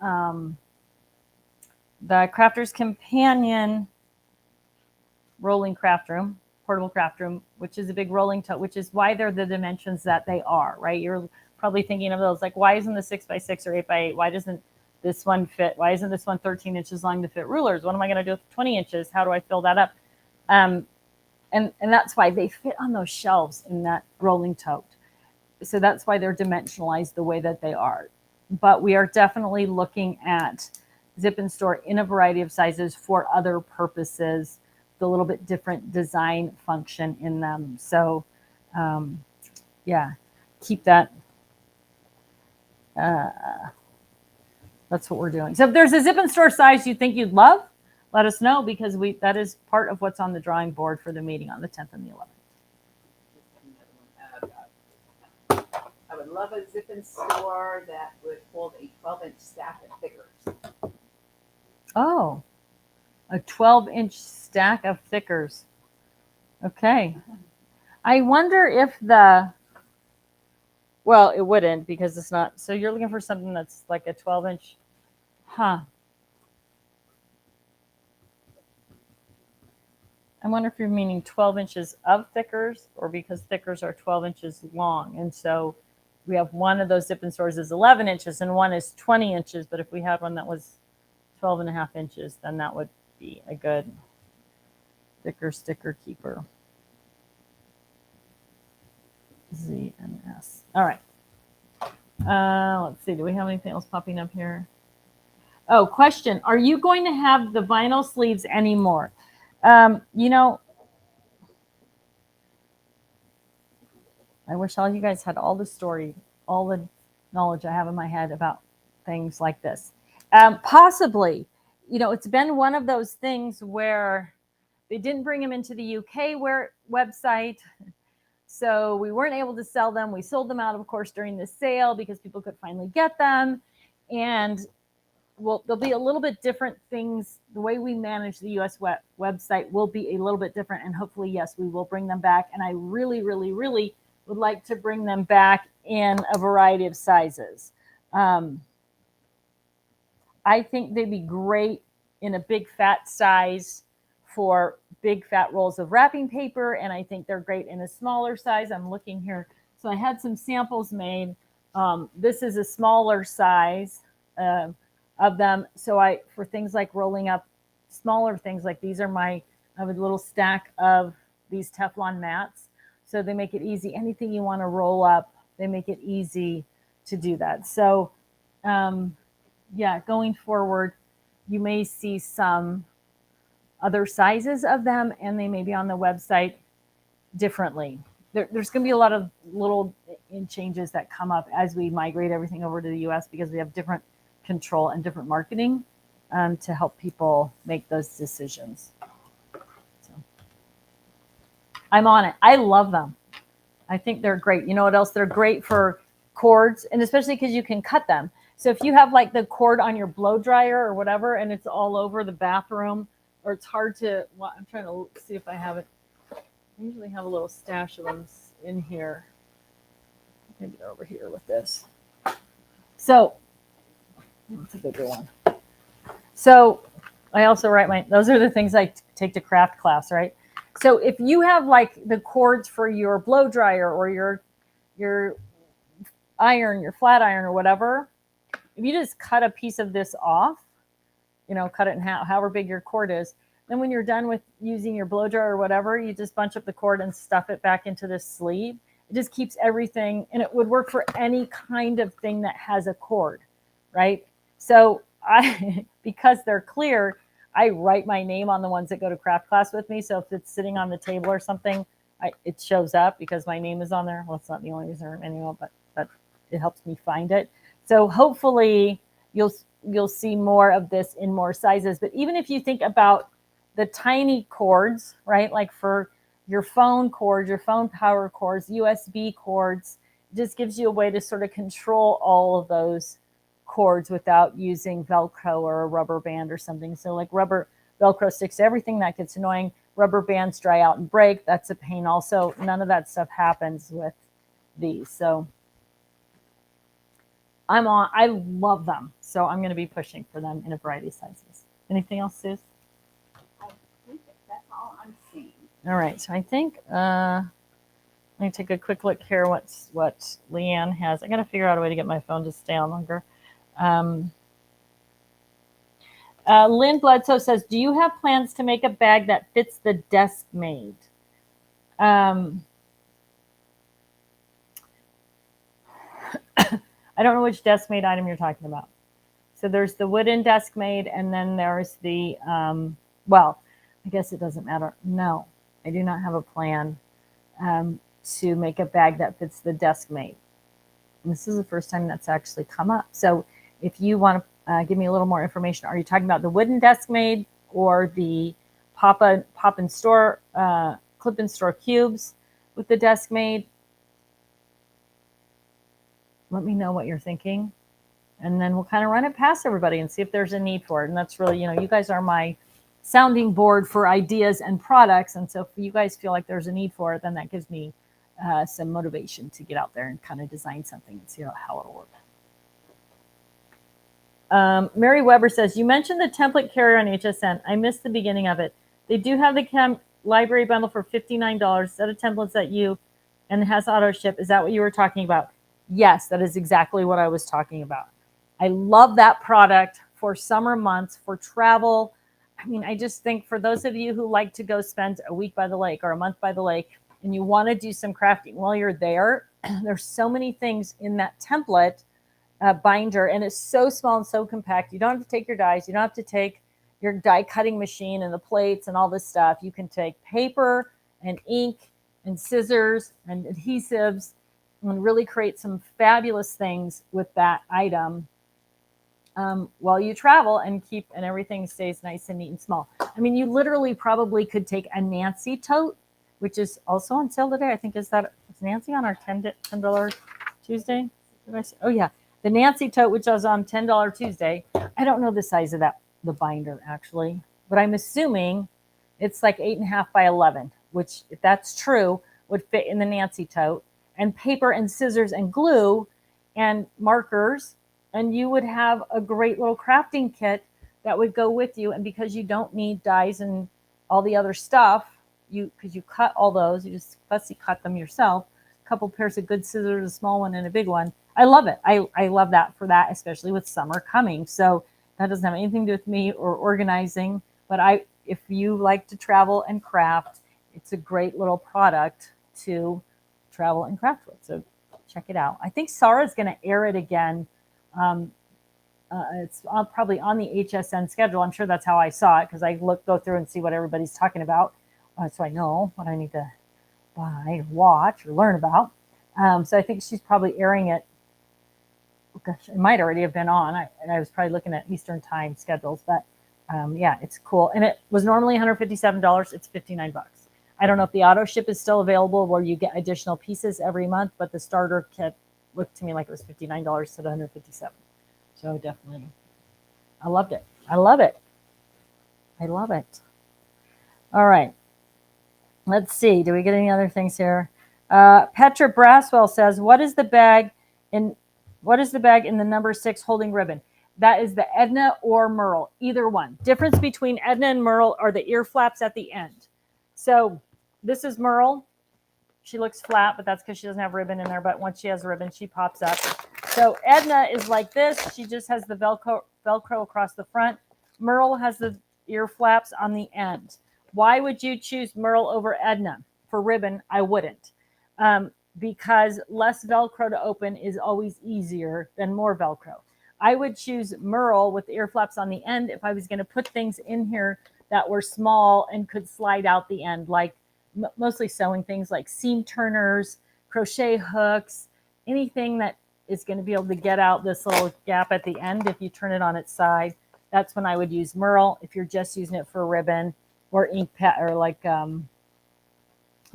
Speaker 1: Crafter's Companion rolling craft room, portable craft room, which is a big rolling tote, which is why they're the dimensions that they are, right? You're probably thinking of those like, why isn't the 6x6 or 8x8? Why doesn't this one fit? Why isn't this one 13 inches long to fit rulers? What am I going to do with 20 inches? How do I fill that up? And that's why they fit on those shelves in that rolling tote. So that's why they're dimensionalized the way that they are. But we are definitely looking at zip and store in a variety of sizes for other purposes, the little bit different design function in them. So keep that. That's what we're doing. So if there's a zip and store size you think you'd love, let us know, because that is part of what's on the drawing board for the meeting on the 10th and the 11th.
Speaker 2: I would love a zip-in store that would hold a 12-inch stack of thickers.
Speaker 1: Oh, a 12-inch stack of thickers. Okay. I wonder if well, it wouldn't, because it's not. So you're looking for something that's like a 12-inch. Huh. I wonder if you're meaning 12 inches of thickers, or because thickers are 12 inches long. And so we have one of those zip-in stores is 11 inches and one is 20 inches. But if we had one that was 12 and a half inches, then that would be a good thicker sticker keeper. Z and S. All right. Let's see. Do we have anything else popping up here? Oh, question. Are you going to have the vinyl sleeves anymore? I wish all you guys had all the story, all the knowledge I have in my head about things like this. Possibly, it's been one of those things where they didn't bring them into the UK website. So we weren't able to sell them. We sold them out, of course, during the sale because people could finally get them. And there'll be a little bit different things. The way we manage the US website will be a little bit different. And hopefully, yes, we will bring them back. And I really, really, really would like to bring them back in a variety of sizes. I think they'd be great in a big fat size for big fat rolls of wrapping paper. And I think they're great in a smaller size. I'm looking here. So I had some samples made. This is a smaller size of them. So for things like rolling up smaller things like these I have a little stack of these Teflon mats. So they make it easy. Anything you want to roll up, they make it easy to do that. So going forward, you may see some other sizes of them, and they may be on the website differently. There's going to be a lot of little changes that come up as we migrate everything over to the US, because we have different control and different marketing to help people make those decisions. So I'm on it. I love them. I think they're great. You know what else? They're great for cords, and especially because you can cut them. So if you have like the cord on your blow dryer or whatever, and it's all over the bathroom, or it's hard to, well, I'm trying to see if I have it. I usually have a little stash of them in here. Maybe they're over here with this. So it's a bigger one. So I also write those are the things I take to craft class, right? So if you have like the cords for your blow dryer or your iron, your flat iron or whatever, if you just cut a piece of this off, cut it in half, however big your cord is, then when you're done with using your blow dryer or whatever, you just bunch up the cord and stuff it back into this sleeve. It just keeps everything, and it would work for any kind of thing that has a cord, right? So because they're clear, I write my name on the ones that go to craft class with me. So if it's sitting on the table or something, it shows up because my name is on there. Well, it's not the only reason anymore, but it helps me find it. So hopefully you'll see more of this in more sizes. But even if you think about the tiny cords, right? Like for your phone cords, your phone power cords, USB cords, it just gives you a way to sort of control all of those cords without using Velcro or a rubber band or something. So like Velcro sticks to everything, that gets annoying. Rubber bands dry out and break. That's a pain also. None of that stuff happens with these. So I love them. So I'm going to be pushing for them in a variety of sizes. Anything else, Suze?
Speaker 2: I think that's all I'm seeing.
Speaker 1: All right. So I think, let me take a quick look here. What Leanne has. I got to figure out a way to get my phone to stay on longer. Lynn Bledsoe says, do you have plans to make a bag that fits the desk made? I don't know which desk made item you're talking about. So there's the wooden desk made, and then there's the, well, I guess it doesn't matter. No, I do not have a plan to make a bag that fits the desk made. And this is the first time that's actually come up. So if you want to give me a little more information, are you talking about the wooden desk made or the pop and store, clip and store cubes with the desk made? Let me know what you're thinking, and then we'll kind of run it past everybody and see if there's a need for it. And that's really, you guys are my sounding board for ideas and products. And so if you guys feel like there's a need for it, then that gives me some motivation to get out there and kind of design something and see how it'll work. Mary Weber says, you mentioned the template carrier on HSN. I missed the beginning of it. They do have the library bundle for $59, set of templates and it has auto ship. Is that what you were talking about? Yes, that is exactly what I was talking about. I love that product for summer months, for travel. I mean, I just think for those of you who like to go spend a week by the lake or a month by the lake and you want to do some crafting while you're there, there's so many things in that template binder, and it's so small and so compact. You don't have to take your dies. You don't have to take your die cutting machine and the plates and all this stuff. You can take paper and ink and scissors and adhesives and really create some fabulous things with that item while you travel, and everything stays nice and neat and small. I mean, you literally probably could take a Nancy tote, which is also on sale today. I think is Nancy on our $10 Tuesday? Oh yeah, the Nancy tote, which was on $10 Tuesday. I don't know the size of the binder actually, but I'm assuming it's like 8.5 by 11, which if that's true would fit in the Nancy tote. And paper and scissors and glue and markers, and you would have a great little crafting kit that would go with you. And because you don't need dies and all the other stuff, because you cut all those, you just fussy cut them yourself. A couple pairs of good scissors, a small one and a big one. I love it. I love that for that, especially with summer coming. So that doesn't have anything to do with me or organizing, but if you like to travel and craft, it's a great little product to travel and craft with. So check it out. I think Sarah's going to air it again It's probably on the HSN schedule. I'm sure that's how I saw it because I go through and see what everybody's talking about, so I know what I need to buy, watch, or learn about. So I think she's probably airing it. Gosh, it might already have been on. I was probably looking at Eastern time schedules, but yeah, it's cool. And it was normally $157. It's $59. I don't know if the auto ship is still available where you get additional pieces every month, but the starter kit looked to me like it was $59 instead of $157. So definitely, I loved it. I love it. I love it. All right. Let's see. Do we get any other things here? Petra Braswell says, "What is the bag in the number 6 holding ribbon?" That is the Edna or Merle, either one. Difference between Edna and Merle are the ear flaps at the end. So this is Merle. She looks flat, but that's because she doesn't have ribbon in there. But once she has a ribbon, she pops up. So Edna is like this. She just has the Velcro across the front. Merle has the ear flaps on the end. Why would you choose Merle over Edna? For ribbon, I wouldn't. Because less Velcro to open is always easier than more Velcro. I would choose Merle with ear flaps on the end if I was going to put things in here that were small and could slide out the end, like mostly sewing things like seam turners, crochet hooks, anything that is going to be able to get out this little gap at the end if you turn it on its side. That's when I would use Merle. If you're just using it for ribbon or ink pad, or like I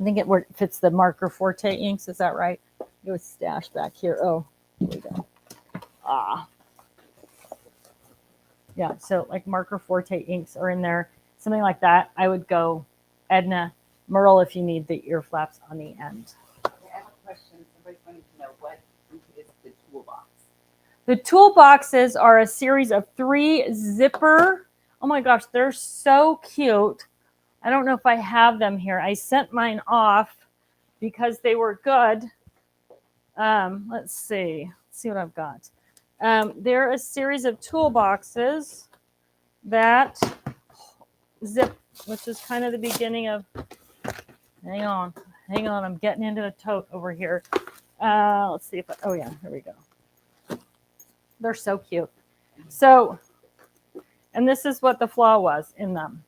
Speaker 1: think it fits the Marker Forte inks. Is that right? It was stashed back here. Oh, here we go. Yeah, so like Marker Forte inks are in there, something like that. I would go Edna, Merle if you need the ear flaps on the end.
Speaker 2: I have a question. Somebody's wanting to know what is the toolbox.
Speaker 1: The toolboxes are a series of 3 zipper. Oh my gosh, they're so cute. I don't know if I have them here. I sent mine off because they were good. Let's see. Let's see what I've got. They're a series of toolboxes that zip, which is kind of the beginning of, hang on, I'm getting into the tote over here. Let's see if, oh yeah, here we go. They're so cute. So, and this is what the flaw was in them.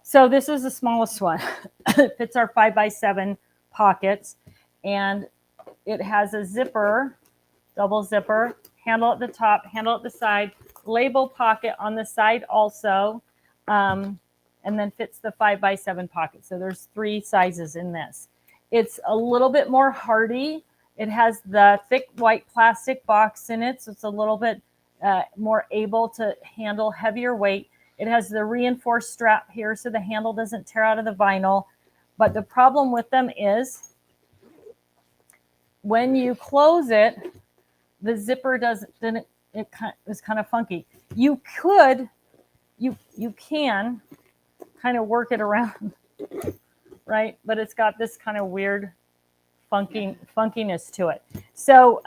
Speaker 1: So this is the smallest one. It fits our 5x7 pockets, and it has a zipper, double zipper, handle at the top, handle at the side, label pocket on the side also, and then fits the 5x7 pocket. So there's 3 sizes in this. It's a little bit more hardy. It has the thick white plastic box in it, so it's a little bit more able to handle heavier weight. It has the reinforced strap here so the handle doesn't tear out of the vinyl. But the problem with them is when you close it, the zipper it is kind of funky. You can kind of work it around, right? But it's got this kind of weird funkiness to it. So,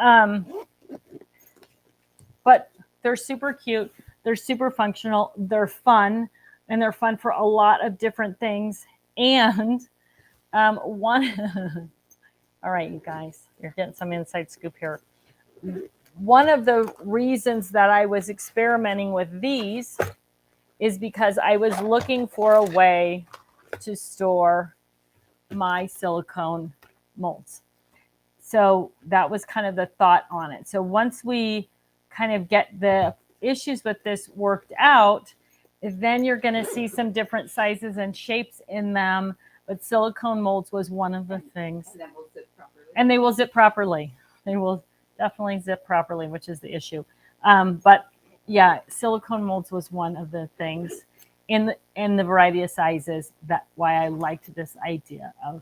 Speaker 1: but they're super cute. They're super functional. They're fun, and they're fun for a lot of different things. And one, all right, you guys, you're getting some inside scoop here. One of the reasons that I was experimenting with these is because I was looking for a way to store my silicone molds. So that was kind of the thought on it. So once we kind of get the issues with this worked out, then you're going to see some different sizes and shapes in them. But silicone molds was one of the things.
Speaker 2: And then we'll zip properly.
Speaker 1: And they will zip properly. They will definitely zip properly, which is the issue. But yeah, silicone molds was one of the things in the variety of sizes. That why I liked this idea of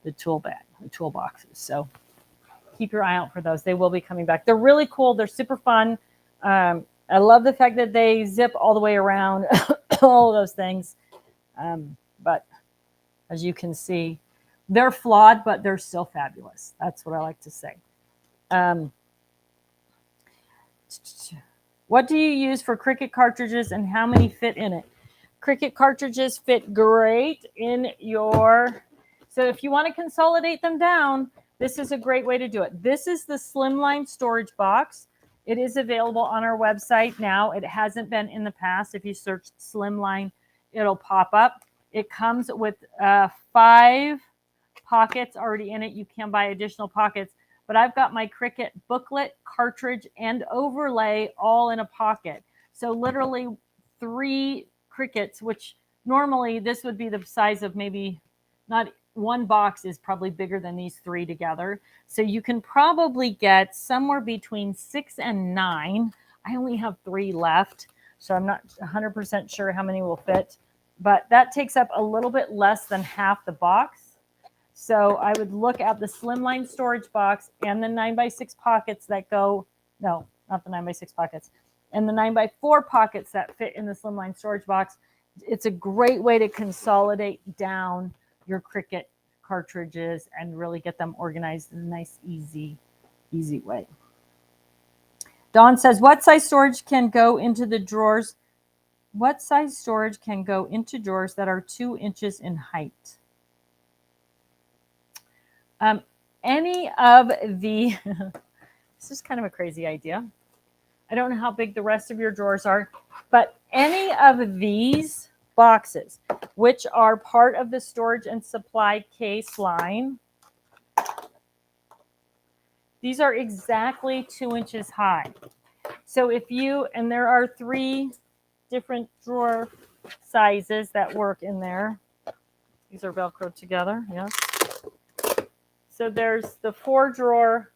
Speaker 1: the tool bag, the toolboxes. So keep your eye out for those. They will be coming back. They're really cool. They're super fun. I love the fact that they zip all the way around, all of those things. But as you can see, they're flawed, but they're still fabulous. That's what I like to say. What do you use for Cricut cartridges and how many fit in it? Cricut cartridges fit great in your, so if you want to consolidate them down, this is a great way to do it. This is the Slimline storage box. It is available on our website now. It hasn't been in the past. If you search Slimline, it'll pop up. It comes with 5 pockets already in it. You can buy additional pockets, but I've got my Cricut booklet, cartridge, and overlay all in a pocket. So literally 3 Cricuts, which normally this would be the size of maybe not one box is probably bigger than these 3 together. So you can probably get somewhere between 6 and 9. I only have 3 left, so I'm not 100% sure how many will fit, but that takes up a little bit less than half the box. So I would look at the Slimline storage box and the 9x6 pockets that go, no, not the 9x6 pockets, and the 9x4 pockets that fit in the Slimline storage box. It's a great way to consolidate down your Cricut cartridges and really get them organized in a nice, easy way. Dawn says, what size storage can go into the drawers? What size storage can go into drawers that are 2 inches in height? Any of the, this is kind of a crazy idea. I don't know how big the rest of your drawers are, but any of these boxes, which are part of the storage and supply case line, these are exactly 2 inches high. So if you, and there are 3 different drawer sizes that work in there. These are Velcro together, yes. So there's the 4 drawer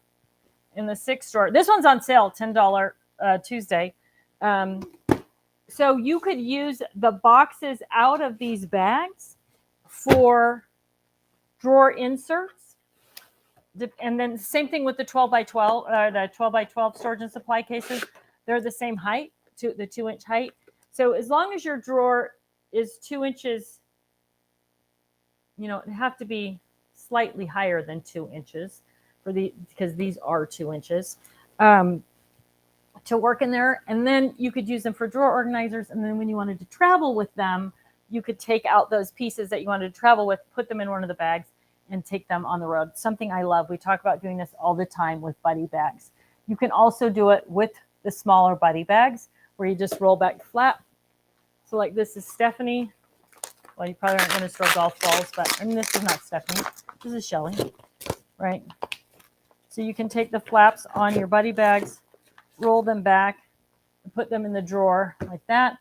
Speaker 1: and the 6 drawer. This one's on sale, $10 Tuesday. So you could use the boxes out of these bags for drawer inserts. And then same thing with the 12x12, the 12x12 storage and supply cases. They're the same height, the 2-inch height. So as long as your drawer is 2 inches, you know, it'd have to be slightly higher than 2 inches because these are 2 inches to work in there. And then you could use them for drawer organizers. And then when you wanted to travel with them, you could take out those pieces that you wanted to travel with, put them in one of the bags and take them on the road. Something I love. We talk about doing this all the time with buddy bags. You can also do it with the smaller buddy bags where you just roll back flat. So like this is Stephanie. Well, you probably aren't going to store golf balls, but I mean, this is not Stephanie. This is Shelly, right? So you can take the flaps on your buddy bags, roll them back, and put them in the drawer like that.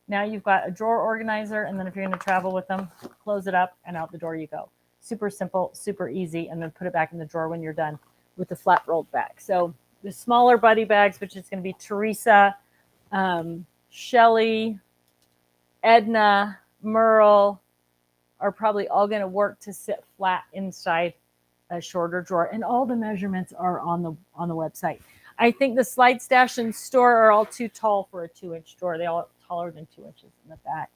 Speaker 1: Now you've got a drawer organizer, and then if you're going to travel with them, close it up, and out the door you go. Super simple, super easy, and then put it back in the drawer when you're done with the flat rolled back. So the smaller buddy bags, which is going to be Teresa, Shelly, Edna, Merle, are probably all going to work to sit flat inside a shorter drawer. And all the measurements are on the website. I think the Slide Stash and Store are all too tall for a 2-inch drawer. They all taller than 2 inches in the back.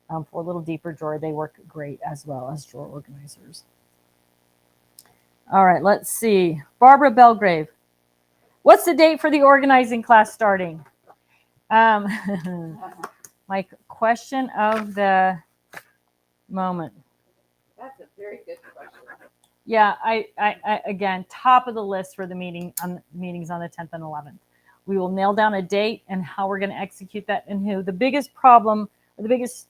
Speaker 1: For a little deeper drawer, they work great as well as drawer organizers. All right, let's see. Barbara Belgrave. What's the date for the organizing class starting? My question of the moment.
Speaker 2: That's a very good question.
Speaker 1: Yeah, I again, top of the list for the meetings on the 10th and 11th. We will nail down a date and how we're going to execute that and who. The biggest problem or the biggest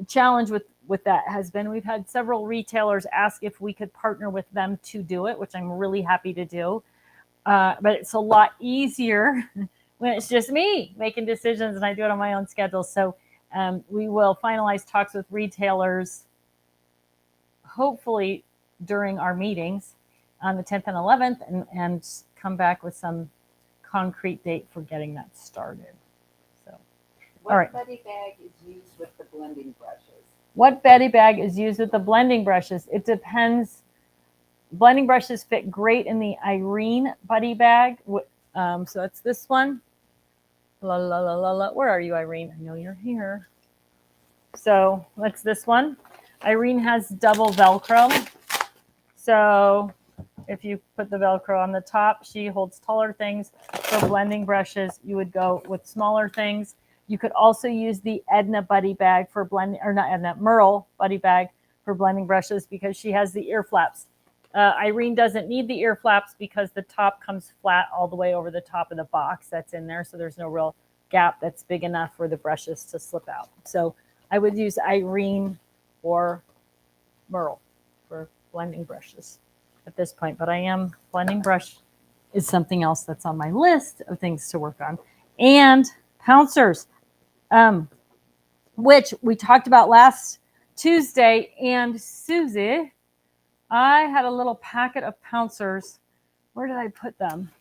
Speaker 1: challenge with that has been we've had several retailers ask if we could partner with them to do it, which I'm really happy to do. But it's a lot easier when it's just me making decisions and I do it on my own schedule. So we will finalize talks with retailers, hopefully during our meetings on the 10th and 11th, and come back with some concrete date for getting that started. So,
Speaker 2: what
Speaker 1: all right.
Speaker 2: buddy bag is used with the blending brushes?
Speaker 1: What buddy bag is used with the blending brushes? It depends. Blending brushes fit great in the Irene buddy bag. So it's this one. La, la, la, la, la. Where are you, Irene? I know you're here. So that's this one. Irene has double Velcro. So if you put the Velcro on the top, she holds taller things. For blending brushes, you would go with smaller things. You could also use the Edna buddy bag for blending, or not Edna, Merle buddy bag for blending brushes because she has the ear flaps Irene doesn't need the ear flaps because the top comes flat all the way over the top of the box that's in there. So there's no real gap that's big enough for the brushes to slip out. So I would use Irene or Merle for blending brushes at this point. But blending brush is something else that's on my list of things to work on. And pouncers, which we talked about last Tuesday. And Susie, I had a little packet of pouncers. Where did I put them?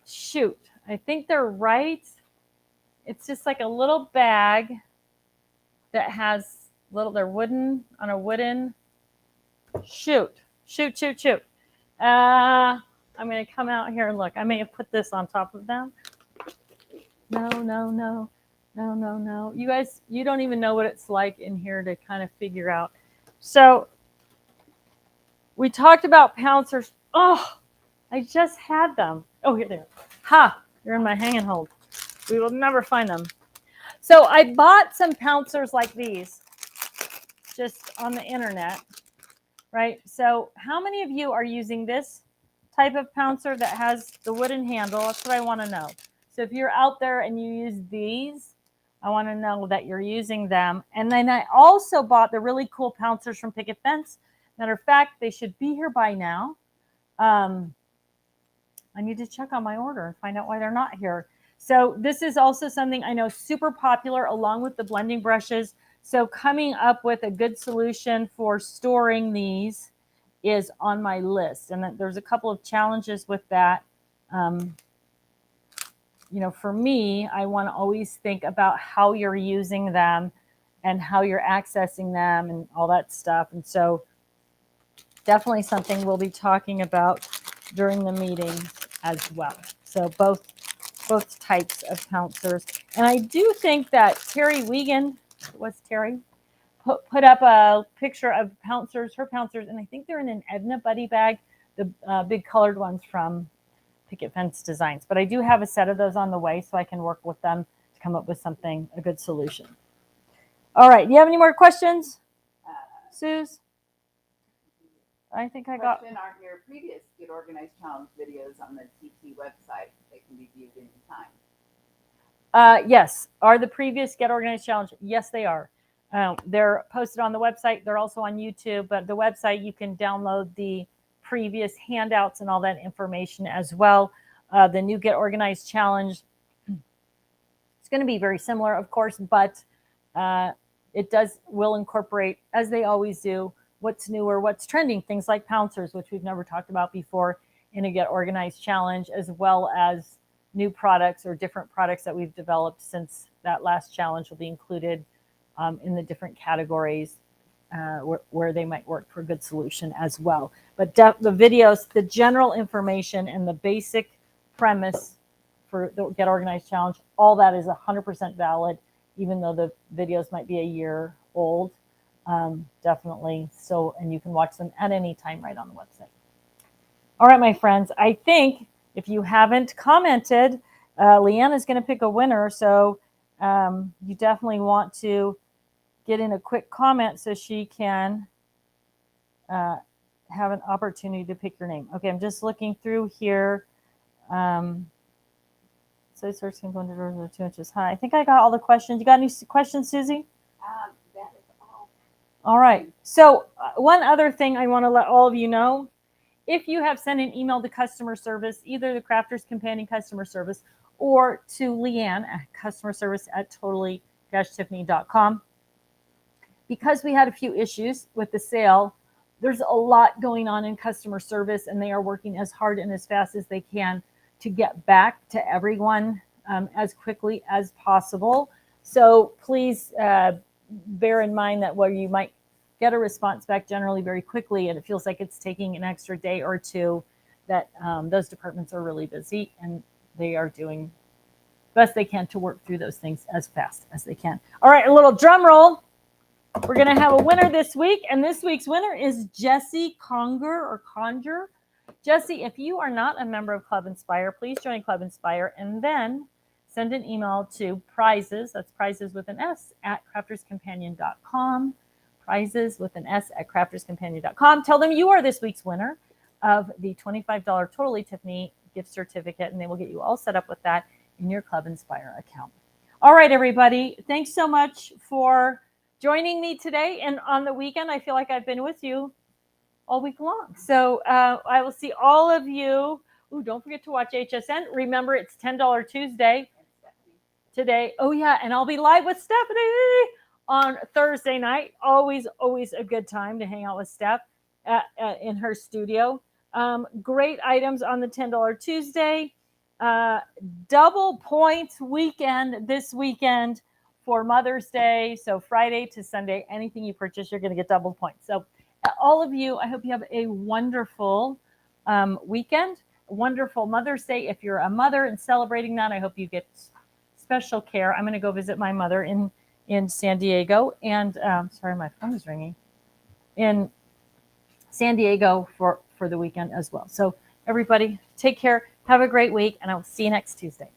Speaker 1: Shoot, I think they're right. It's just like a little bag that has they're wooden on a wooden. Shoot. I'm going to come out here and look. I may have put this on top of them. No. You guys, you don't even know what it's like in here to kind of figure out. So we talked about pouncers. Oh, I just had them. Oh, here they are. Ha, they're in my hanging hold. We will never find them. So I bought some pouncers like these just on the internet, right? So how many of you are using this type of pouncer that has the wooden handle? That's what I want to know. So if you're out there and you use these, I want to know that you're using them. And then I also bought the really cool pouncers from Picket Fence. Matter of fact, they should be here by now. I need to check on my order and find out why they're not here. So this is also something I know super popular along with the blending brushes. So coming up with a good solution for storing these is on my list. And there's a couple of challenges with that. For me, I want to always think about how you're using them and how you're accessing them and all that stuff. And so definitely something we'll be talking about during the meeting as well. So both types of pouncers. And I do think that Terry Wiegand, put up a picture of her pouncers, and I think they're in an Edna Buddy bag, the big colored ones from Picket Fence Designs. But I do have a set of those on the way, so I can work with them to come up with a good solution. All right, do you have any more questions, Suze? I think I got.
Speaker 2: Question, aren't your previous Get Organized Challenge videos on the TT website? They can be viewed anytime.
Speaker 1: Yes. Are the previous Get Organized Challenge? Yes, they are. They're posted on the website. They're also on YouTube, but the website, you can download the previous handouts and all that information as well. The new Get Organized Challenge, it's going to be very similar, of course, but it will incorporate, as they always do, what's newer, what's trending, things like pouncers, which we've never talked about before in a Get Organized Challenge, as well as new products or different products that we've developed since that last challenge will be included in the different categories where they might work for a good solution as well. But the videos, the general information and the basic premise for the Get Organized Challenge, all that is 100% valid, even though the videos might be a year old. Definitely. So, and you can watch them at any time right on the website. All right, my friends, I think if you haven't commented, Leanne is going to pick a winner. So you definitely want to get in a quick comment so she can have an opportunity to pick your name. Okay, I'm just looking through here. So search can go under 2 inches high. I think I got all the questions. You got any questions, Susie?
Speaker 2: That is all.
Speaker 1: All right. So one other thing I want to let all of you know, if you have sent an email to customer service, either the Crafters Companion customer service or to Leanne at customer service at totally-tiffany.com, because we had a few issues with the sale, there's a lot going on in customer service, and they are working as hard and as fast as they can to get back to everyone as quickly as possible. So please bear in mind that where you might get a response back generally very quickly, and it feels like it's taking an extra day or two, that those departments are really busy and they are doing the best they can to work through those things as fast as they can. All right, a little drum roll. We're going to have a winner this week, and this week's winner is Jessie Conger. Jessie, if you are not a member of Club Inspire, please join Club Inspire and then send an email to prizes, that's prizes with an S, at crafterscompanion.com. prizes with an S at crafterscompanion.com. Tell them you are this week's winner of the $25 Totally Tiffany gift certificate, and they will get you all set up with that in your Club Inspire account. All right, everybody. Thanks so much for joining me today. And on the weekend, I feel like I've been with you all week long. So I will see all of you. Ooh, don't forget to watch HSN. Remember, it's $10 Tuesday today. Oh, yeah. And I'll be live with Stephanie on Thursday night. Always a good time to hang out with Steph in her studio. Great items on the $10 Tuesday. Double points weekend this weekend for Mother's Day. So Friday to Sunday, anything you purchase, you're going to get double points. So all of you, I hope you have a wonderful weekend, a wonderful Mother's Day. If you're a mother and celebrating that, I hope you get special care. I'm going to go visit my mother in San Diego. And sorry, my phone is ringing. In San Diego for the weekend as well. So everybody, take care. Have a great week, and I'll see you next Tuesday.